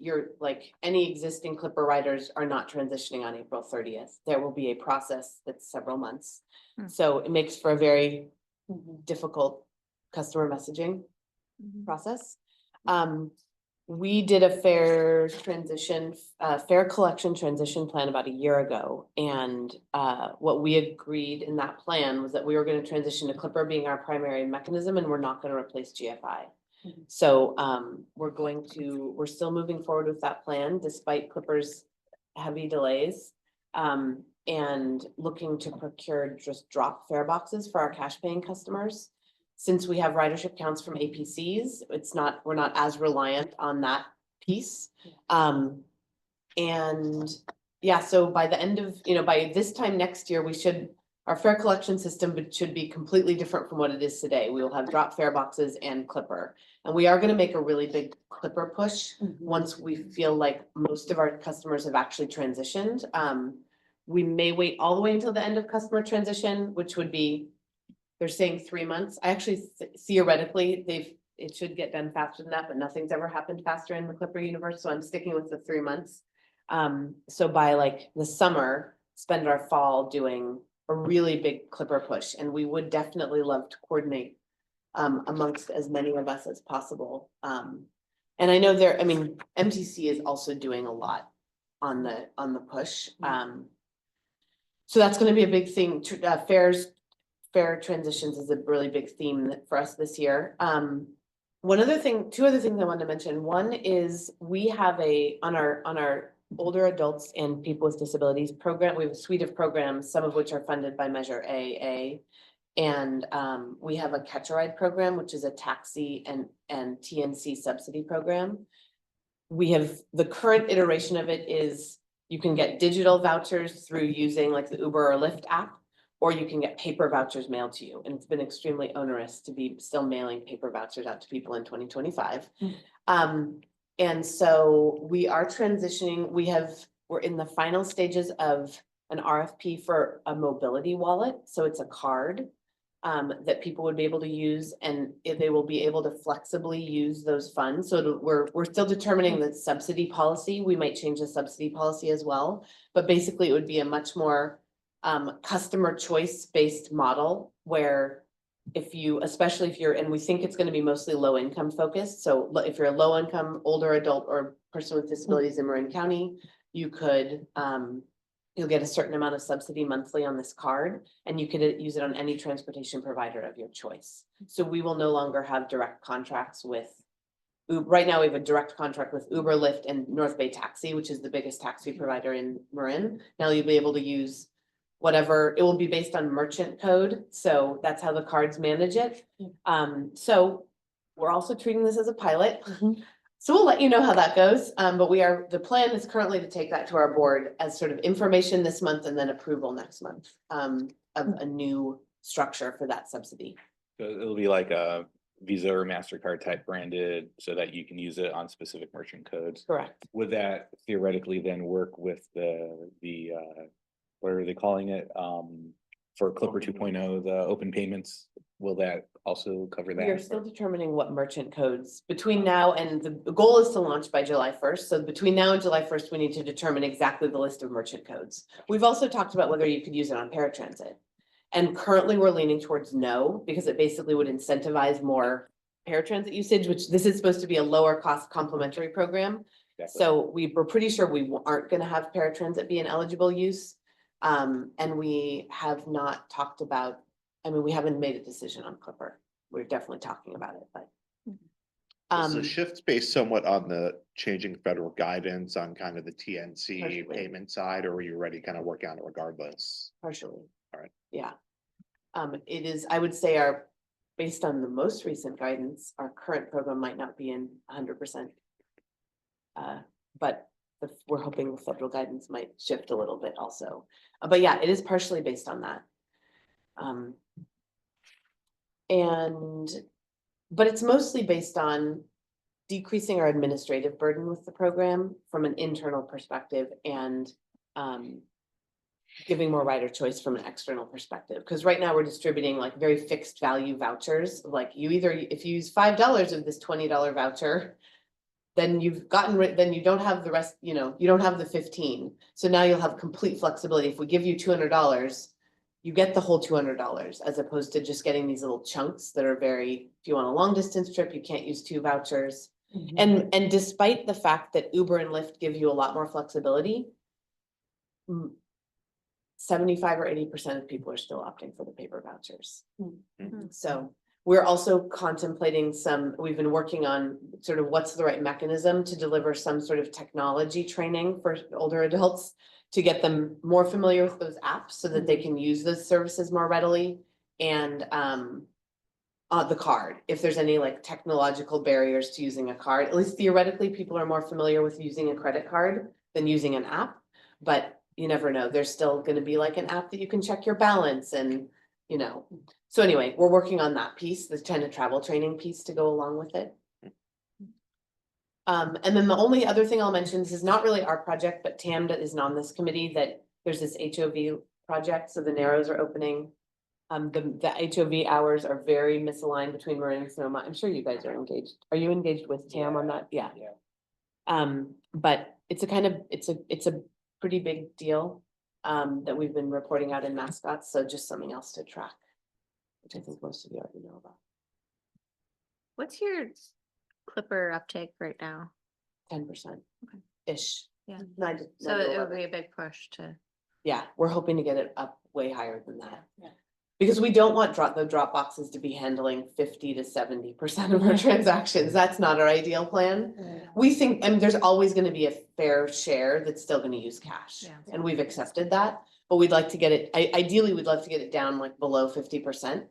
any existing Clipper riders are not transitioning on April 30th. There will be a process that's several months. So it makes for a very difficult customer messaging process. We did a fare collection transition plan about a year ago. And what we agreed in that plan was that we were going to transition to Clipper being our primary mechanism, and we're not going to replace GFI. So we're still moving forward with that plan despite Clipper's heavy delays. And looking to procure just drop fare boxes for our cash paying customers. Since we have ridership counts from APCs, we're not as reliant on that piece. And yeah, so by the end of, by this time next year, our fare collection system should be completely different from what it is today. We will have drop fare boxes and Clipper. And we are going to make a really big Clipper push once we feel like most of our customers have actually transitioned. We may wait all the way until the end of customer transition, which would be, they're saying 3 months. I actually theoretically, it should get done faster than that, but nothing's ever happened faster in the Clipper universe, so I'm sticking with the 3 months. So by like the summer, spend our fall doing a really big Clipper push, and we would definitely love to coordinate amongst as many of us as possible. And I know I mean, MTC is also doing a lot on the push. So that's gonna be a big thing. Fair transitions is a really big theme for us this year. Two other things I wanted to mention. One is we have on our older adults and people with disabilities program, we have a suite of programs, some of which are funded by Measure AA. And we have a Catch a Ride program, which is a taxi and TNC subsidy program. We have, the current iteration of it is you can get digital vouchers through using like the Uber or Lyft app, or you can get paper vouchers mailed to you. And it's been extremely onerous to be still mailing paper vouchers out to people in 2025. And so we are transitioning, we're in the final stages of an RFP for a mobility wallet. So it's a card that people would be able to use, and they will be able to flexibly use those funds. So we're still determining the subsidy policy. We might change the subsidy policy as well, but basically it would be a much more customer choice based model where especially if you're, and we think it's going to be mostly low income focused. So if you're a low income, older adult or person with disabilities in Marin County, you could, you'll get a certain amount of subsidy monthly on this card, and you could use it on any transportation provider of your choice. So we will no longer have direct contracts with Uber. Right now we have a direct contract with Uber, Lyft, and North Bay Taxi, which is the biggest taxi provider in Marin. Now you'll be able to use whatever, it will be based on merchant code. So that's how the cards manage it. So we're also treating this as a pilot. So we'll let you know how that goes. But the plan is currently to take that to our board as sort of information this month and then approval next month of a new structure for that subsidy. So it'll be like a Visa or MasterCard type branded so that you can use it on specific merchant codes. Correct. Would that theoretically then work with the what are they calling it? For Clipper 2.0, the open payments, will that also cover that? We are still determining what merchant codes between now and the goal is to launch by July 1st. So between now and July 1st, we need to determine exactly the list of merchant codes. We've also talked about whether you could use it on paratransit. And currently we're leaning towards no, because it basically would incentivize more paratransit usage, which this is supposed to be a lower cost complementary program. Exactly. So we're pretty sure we aren't going to have paratransit be an eligible use. And we have not talked about, we haven't made a decision on Clipper. We're definitely talking about it, but. Is the shift based somewhat on the changing federal guidance on kind of the TNC Partially. payment side, or were you already kind of working on it regardless? Partially. All right. Yeah. It is, I would say based on the most recent guidance, our current program might not be in 100%. But we're hoping the federal guidance might shift a little bit also. But yeah, it is partially based on that. But it's mostly based on decreasing our administrative burden with the program from an internal perspective and giving more rider choice from an external perspective. Because right now we're distributing like very fixed value vouchers. Like if you use $5 of this $20 voucher, then then you don't have the rest, you don't have the 15. So now you'll have complete flexibility. If we give you $200, you get the whole $200 as opposed to just getting these little chunks that are if you want a long distance trip, you can't use 2 vouchers. And despite the fact that Uber and Lyft give you a lot more flexibility, 75 or 80% of people are still opting for the paper vouchers. So we're also contemplating we've been working on sort of what's the right mechanism to deliver some sort of technology training for older adults to get them more familiar with those apps so that they can use those services more readily. And the card, if there's any like technological barriers to using a card, at least theoretically, people are more familiar with using a credit card than using an app, but you never know. There's still going to be like an app that you can check your balance and, so anyway, we're working on that piece, the kind of travel training piece to go along with it. And then the only other thing I'll mention, this is not really our project, but TAM is on this committee, that there's this HOV project. So the Narrows are opening The HOV hours are very misaligned between Marin and Sonoma. I'm sure you guys are engaged. Are you engaged with Tam on that? Yeah. But it's a pretty big deal. That we've been reporting out in mascots, so just something else to track. Which I think most of you already know about. What's your Clipper uptake right now? 10%. Okay. Ish. Yeah. 9 to So 9 to it would 11. be a big push to. Yeah, we're hoping to get it up way higher than that. Because we don't want the drop boxes to be handling 50 to 70% of our transactions. That's not our ideal plan. We think, and there's always gonna be a fair share that's still gonna use cash. Yeah. And we've accepted that, but we'd like to get it, ideally, we'd love to get it down like below 50%.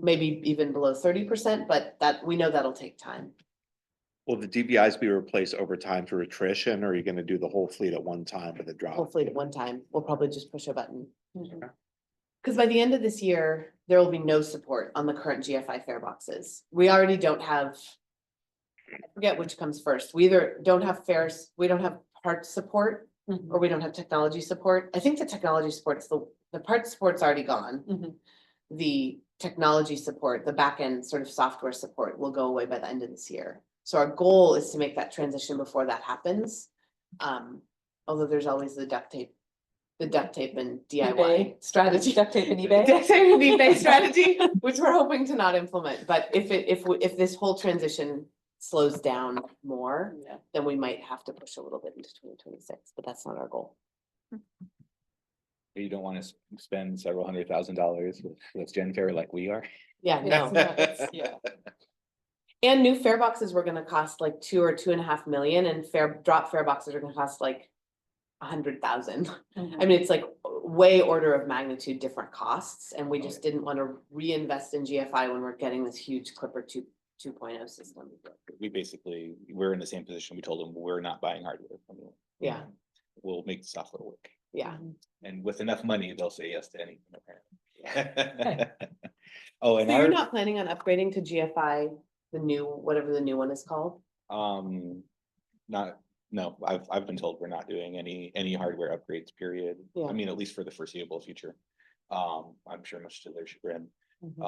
Maybe even below 30%, but that, we know that'll take time. Will the DBIs be replaced over time through attrition, or are you gonna do the whole fleet at one time with a drop? Hopefully at one time, we'll probably just push a button. Cause by the end of this year, there will be no support on the current GFI fare boxes. We already don't have. I forget which comes first. We either don't have fares, we don't have parts support, or we don't have technology support. I think the technology support's the parts support's already gone. The technology support, the back end sort of software support will go away by the end of this year. So our goal is to make that transition before that happens. Although there's always the duct tape and DIY eBay. strategy. Duct tape and eBay. Duct tape and eBay strategy, which we're hoping to not implement, but if this whole transition slows down more, then we might have to push a little bit into 2026, but that's not our goal. You don't want to spend several $100,000 with Gen Fair like we are. Yeah, no. Yeah. And new fare boxes were gonna cost like 2 or 2.5 million, and drop fare boxes are gonna cost like 100,000. I mean, it's like way order of magnitude different costs, and we just didn't want to reinvest in GFI when we're getting this huge Clipper 2.0 system. We're in the same position. We told them we're not buying hardware from you. Yeah, We'll make the software work. yeah. And with enough money, they'll say yes to anything apparently. Oh, and So you're not planning on upgrading to GFI, whatever the new one is called? No, I've been told we're not doing any hardware upgrades, period. Yeah. I mean, at least for the foreseeable future. I'm sure much to their chagrin. Mm-hmm.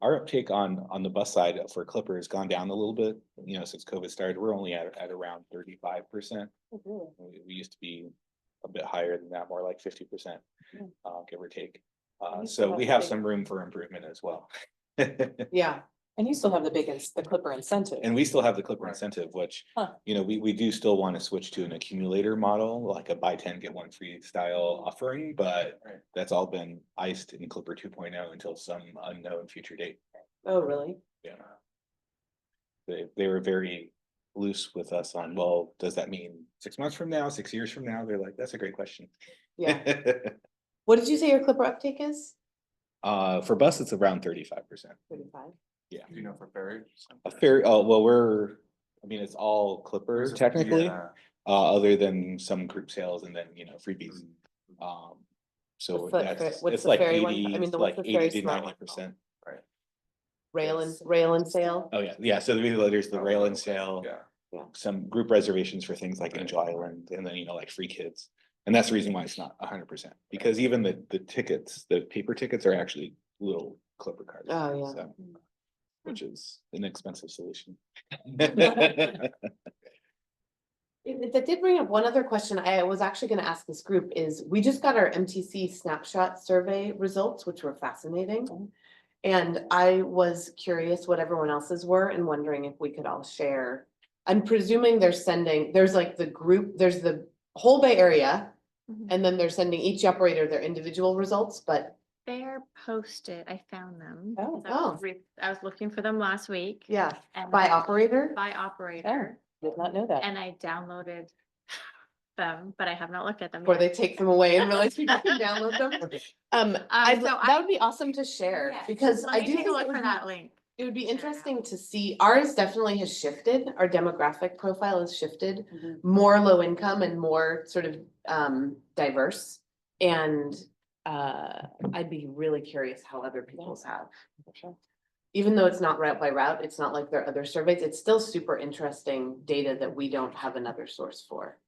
Our uptake on the bus side for Clipper has gone down a little bit, since COVID started. We're only at around 35%. We used to be a bit higher than that, more like 50%, give or take. So we have some room for improvement as well. Yeah. And you still have the Clipper incentive. And we still have the Clipper incentive, which, Huh. we do still want to switch to an accumulator model, like a buy 10, get 1 free style offering, but that's all been iced in Clipper 2.0 until some unknown future date. Oh, really? Yeah. They were very loose with us on, well, does that mean 6 months from now, 6 years from now? They're like, that's a great question. Yeah. What did you say your Clipper uptake is? For bus, it's around 35%. 35. Yeah. Do you know for ferry? A fair, well, it's all Clipper technically, other than some group sales and then, freebies. So What's it's the like ferry one? 80, I mean, like what's the ferry 80 to smart one? 90%. Rail and sail? Oh, yeah. So there's the rail and sail. Yeah. Some group reservations for things like Angel Island, and then, like free kids. And that's the reason why it's not 100%, because even the tickets, the paper tickets are actually little Clipper cards. Oh, yeah. So, which is an expensive solution. That did bring up one other question I was actually gonna ask this group is, we just got our MTC snapshot survey results, which were fascinating. And I was curious what everyone else's were and wondering if we could all share. I'm presuming there's like there's the whole Bay Area, and then they're sending each operator their individual results, but They're posted. I found them. Oh. 'Cause I was looking for them last week. yeah, And by operator? by operator, Did not know that. and I downloaded them, but I have not looked at them Before yet. they take them away and realize people can download them. That would be awesome to share, Yes, because let I me do take a think look for that link. it would be Share it out. interesting to see, ours definitely has shifted, our demographic profile has shifted. Mhm. More low income and more sort of diverse. And I'd be really curious how other people's have. Even though it's not route by route, it's not like there are other surveys, it's still super interesting data that we don't have another source for.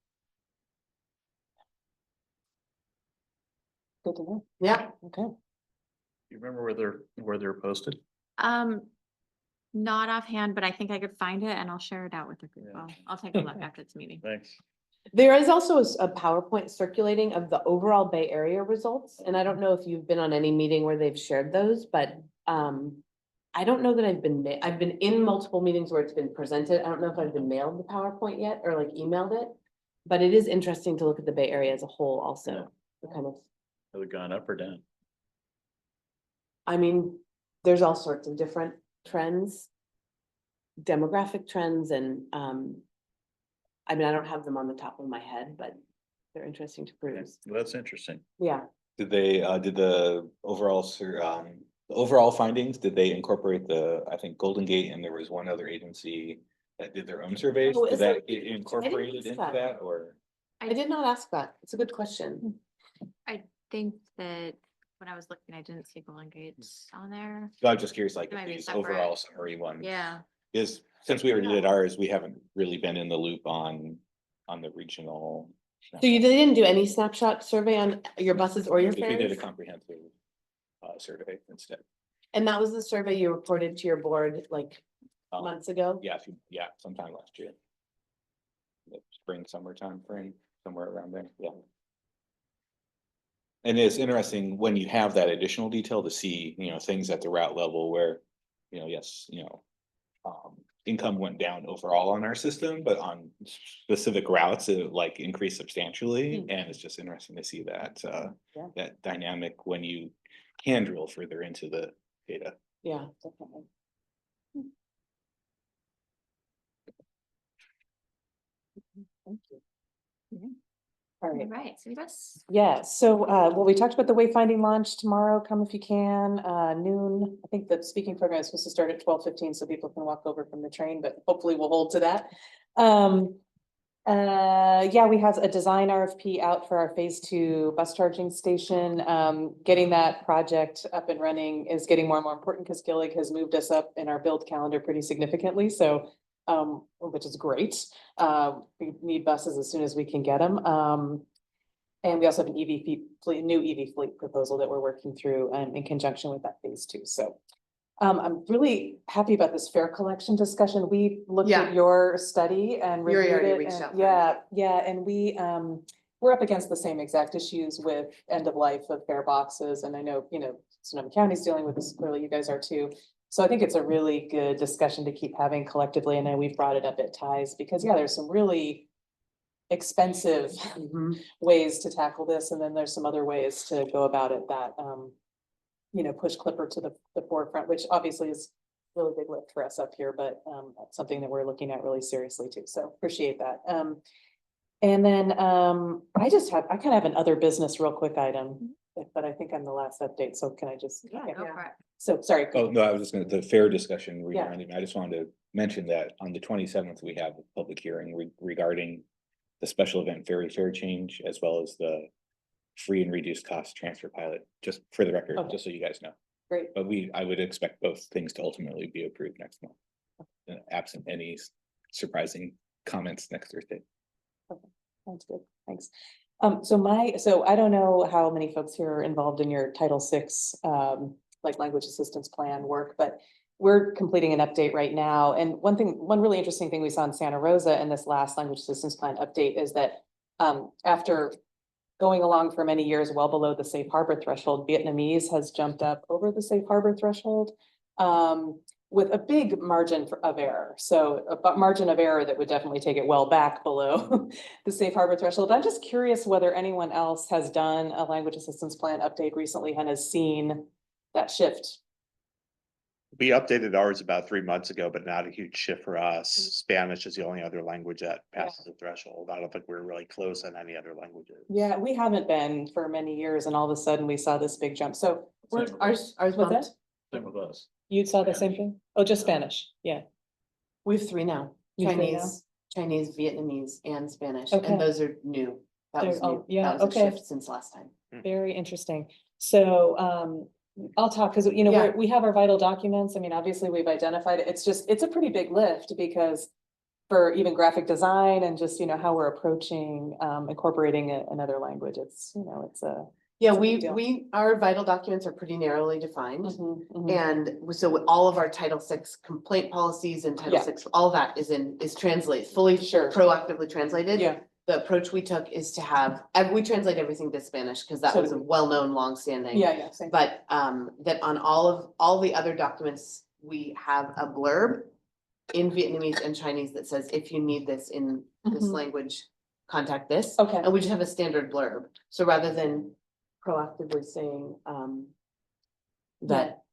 Good to know. Yeah, Okay. You remember where they're posted? Not offhand, but I think I could find it and I'll share it out with the group. Yeah. I'll take a look after this meeting. Thanks. There is also a PowerPoint circulating of the overall Bay Area results, and I don't know if you've been on any meeting where they've shared those, but I don't know that I've been in multiple meetings where it's been presented. I don't know if I've been mailed the PowerPoint yet or like emailed it. But it is interesting to look at the Bay Area as a whole also, the kind of, Have it gone up or down? I mean, there's all sorts of different trends. Demographic trends and I mean, I don't have them on the top of my head, but they're interesting to peruse. Well, that's interesting. Yeah, Did they, did the overall, the overall findings, did they incorporate I think Golden Gate, and there was one other agency that did their own surveys? Oh, Did is that there- get incorporated ask into that. that, or? I did not ask that. It's a good question. I think that when I was looking, I didn't see Golden Gates on there. So I'm just curious, like, It might be these separate. overall summary ones. Yeah. Is, since we already did ours, we haven't really been in the loop on the regional. So you didn't do any snapshot survey on your buses or your We did a ferries? comprehensive survey instead. And that was the survey you reported to your board like Um, months ago? Yeah, yeah, sometime last year. The spring, summertime frame, somewhere around there, yeah. And it's interesting when you have that additional detail to see, things at the route level where, yes, income went down overall on our system, but on specific routes, it like increased substantially. And it's just interesting to see that, Yeah. that dynamic when you can drill further into the data. Yeah, definitely. Thank you. All All right. right, so that's, Yeah, so, well, we talked about the wayfinding launch tomorrow, come if you can, noon. I think the speaking program is supposed to start at 12:15, so people can walk over from the train, but hopefully we'll hold to that. Yeah, we have a design RFP out for our phase 2 bus charging station. Getting that project up and running is getting more and more important because Gillig has moved us up in our build calendar pretty significantly, so which is great. We need buses as soon as we can get them. And we also have an new EV fleet proposal that we're working through in conjunction with that phase 2. So I'm really happy about this fare collection discussion. We looked Yeah. at your study and You already reviewed it. reached and- out. Yeah, and we're up against the same exact issues with end of life of fare boxes. And I know, Sonoma County's dealing with this, clearly you guys are too. So I think it's a really good discussion to keep having collectively. And then we've brought it up at ties because, yeah, there's some really expensive ways to tackle this. And then there's some other ways to go about it that, push Clipper to the forefront, which obviously is a really big lift for us up here, but that's something that we're looking at really seriously too. So appreciate that. And then I kind of have an other business real quick item, but I think I'm the last update. So can I just? yeah, go for it. So sorry. Oh, no, I was just gonna, the fair discussion Yeah. regarding, I just wanted to mention that on the 27th, we have a public hearing regarding the special event ferry fare change, as well as the free and reduced cost transfer pilot, just for the record, Okay. just so you guys know. Great. But I would expect both things to ultimately be approved next month. Absent any surprising comments next Thursday. Sounds good. Thanks. So I don't know how many folks here are involved in your Title VI, like language assistance plan work, but we're completing an update right now. And one really interesting thing we saw in Santa Rosa in this last language assistance plan update is that after going along for many years, well below the safe harbor threshold, Vietnamese has jumped up over the safe harbor threshold with a big margin of error. So a margin of error that would definitely take it well back below the safe harbor threshold. I'm just curious whether anyone else has done a language assistance plan update recently and has seen that shift. We updated ours about 3 months ago, but not a huge shift for us. Spanish is the only other language that passes the threshold. I don't think we're really close on any other languages. Yeah, we haven't been for many years and all of a sudden we saw this big jump. So we're, Same. Ours what's bumped. that? Same with us. You saw the same thing? Oh, just Spanish. Yeah. We have 3 now, You have 3 now? Chinese, Vietnamese and Spanish, Okay. and those are new. That was They're- new. oh, yeah, That was a okay. shift since last time. Very interesting. So, I'll talk, because, Yeah. we have our vital documents. I mean, obviously, we've identified it. It's a pretty big lift because for even graphic design and just, how we're approaching, incorporating another language, it's Yeah, It's a big deal. our vital documents are pretty narrowly defined. Mhm, mhm. And so all of our Title VI complaint policies and Title Yeah. VI, all that is translated, fully Sure. proactively translated. Yeah, The approach we took is to have, we translate everything to Spanish because that So was do a we. well-known, longstanding. yeah, same. But that on all the other documents, we have a blurb in Vietnamese and Chinese that says, if you need this in this Mhm. language, contact this. Okay. And we just have a standard blurb. So rather than proactively saying that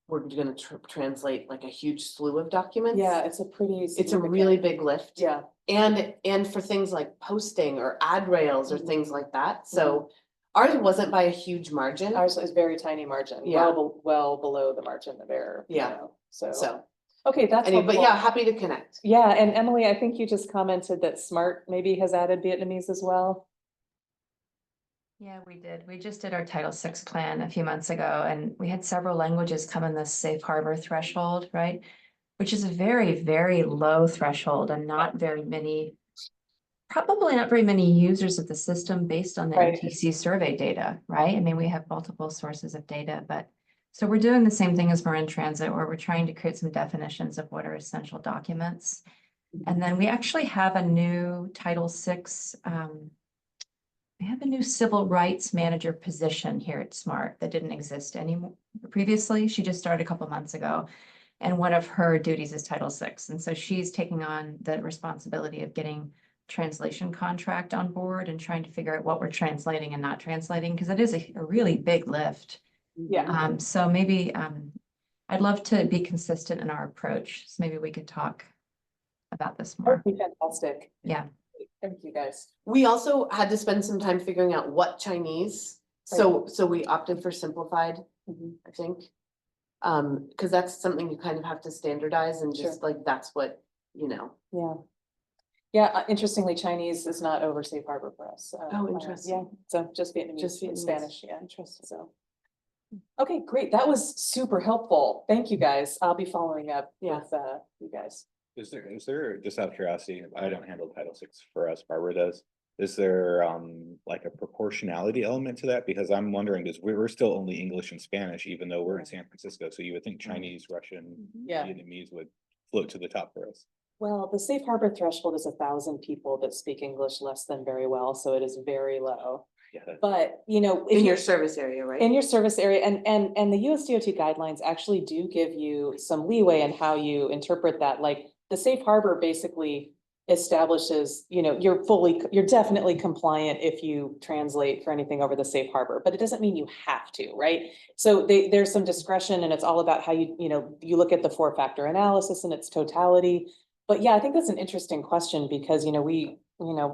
we're gonna translate like a huge slew of documents. Yeah, it's a pretty. It's a significant- really big lift. Yeah, And for things like posting or ad rails or Mhm. things like that. So ours wasn't by a huge margin. ours is very tiny margin, Yeah. well below the margin of error. you Yeah. know, So, So, okay, that's anyway, but helpful. yeah, happy to connect. Yeah, and Emily, I think you just commented that Smart maybe has added Vietnamese as well. Yeah, we did. We just did our Title VI plan a few months ago, and we had several languages come in this safe harbor threshold, right? Which is a very, very low threshold and probably not very many users of the system based on the Right. MTC survey data, right? I mean, we have multiple sources of data, but so we're doing the same thing as Marin Transit, where we're trying to create some definitions of what are essential documents. And then we actually have a new Title VI, we have a new civil rights manager position here at SMART that didn't exist anymore previously. She just started a couple months ago. And one of her duties is Title VI. And so she's taking on the responsibility of getting translation contract on board and trying to figure out what we're translating and not translating, because it is a really big lift. Yeah. So maybe I'd love to be consistent in our approach. So maybe we could talk about this more. That'd be fantastic. Yeah. Thank you, guys. We also had to spend some time figuring out what Chinese. So we opted for simplified, I think. Because that's something you kind of have to standardize and just like, that's what, Yeah. Yeah, interestingly, Chinese is not over safe harbor for us. Oh, interesting. Yeah, so just Vietnamese, Just and Vietnamese. Spanish, yeah, interesting, so. Okay, great, that was super helpful. Thank you, guys. I'll be following up Yeah. with you guys. Is there, just out of curiosity, I don't handle Title VI for us, Barbara does. Is there like a proportionality element to that? Because I'm wondering, because we're still only English and Spanish, even though we're in San Francisco, so you would think Chinese, Russian, Yeah. Vietnamese would float to the top for us. Well, the safe harbor threshold is 1,000 people that speak English less than very well, so it is very low. Yeah. But, if in you- your service area, right? in your service area, and the USDOT guidelines actually do give you some leeway in how you interpret that, like, the safe harbor basically establishes, you're definitely compliant if you translate for anything over the safe harbor, but it doesn't mean you have to, right? So there's some discretion, and it's all about how you look at the 4-factor analysis in its totality. But yeah, I think that's an interesting question because, we,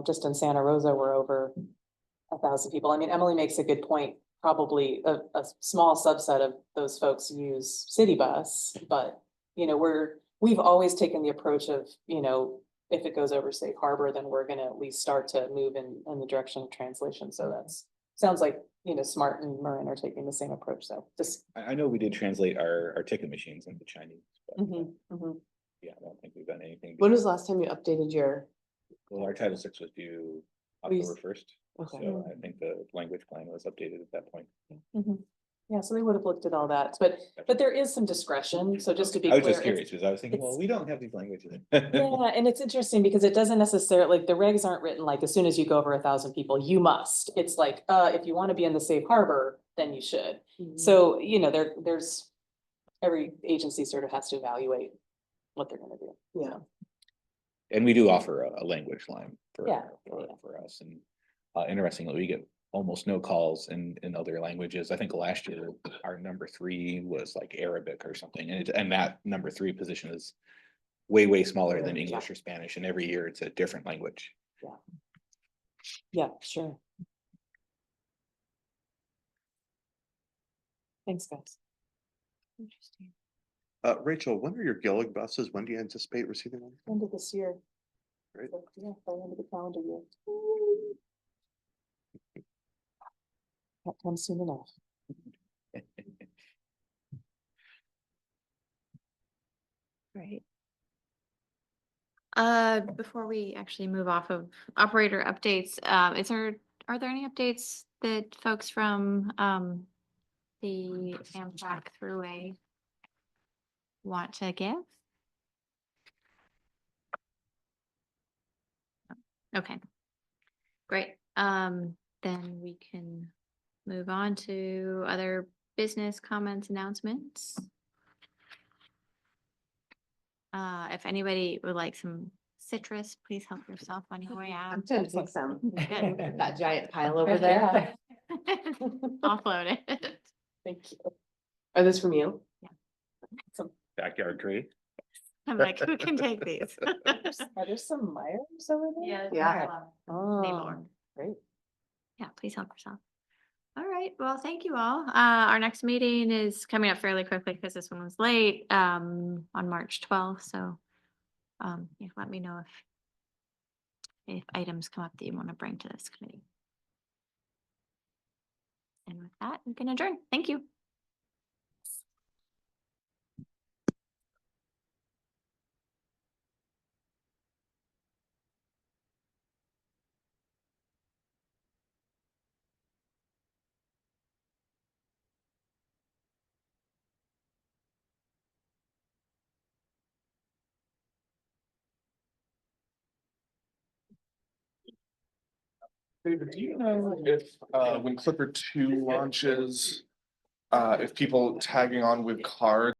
just in Santa Rosa, we're over 1,000 people. I mean, Emily makes a good point. Probably a small subset of those folks use city bus, but, we've always taken the approach of, if it goes over safe harbor, then we're gonna at least start to move in the direction of translation. So that's, sounds like, Smart and Marin are taking the same approach. So just. I know we did translate our ticket machines into Chinese, but yeah, I don't think we've done anything. When was the last time you updated your? Well, our Title VI was due We- October 1st, Okay. so I think the language plan was updated at that point. Yeah, so they would have looked at all that, but there is some discretion. So just to be I was clear. just curious, because I was thinking, well, it's- we don't have these languages. Yeah, and it's interesting because it doesn't necessarily, like, the regs aren't written like, as soon as you go over 1,000 people, you must. It's like, if you want to be in the safe harbor, then you should. So, there's, every agency sort of has to evaluate what they're gonna do. Yeah. And we do offer a language line Yeah. for us, and interestingly, we get almost no calls in other languages. I think last year our number 3 was like Arabic or something, and that number 3 position is way smaller than English or Spanish, and every year it's a different language. Yeah, sure. Thanks, guys. Interesting. Rachel, when are your Gillig buses? When do you anticipate receiving them? End of this year. Great. So, yeah, by the end of the calendar year. That comes soon enough. Great. Before we actually move off of operator updates, are there any updates that folks from the Amtrak Thruway want to give? Okay, great. Then we can move on to other business comments, announcements. If anybody would like some citrus, please help yourself on your way out. I'm gonna take some. Good. That giant pile over there. Offload it. Thank you. Are those from you? Backyard tree. I'm like, who can take these? Are there some Myers over there? Yeah. more. Oh, great. Yeah, please help yourself. All right, well, thank you all. Our next meeting is coming up fairly quickly because this one was late, on March 12th, so yeah, let me know if items come up that you want to bring to this committee. And with that, we can adjourn. Thank you. David, do you know if, when Clipper 2 launches, if people tagging on with cards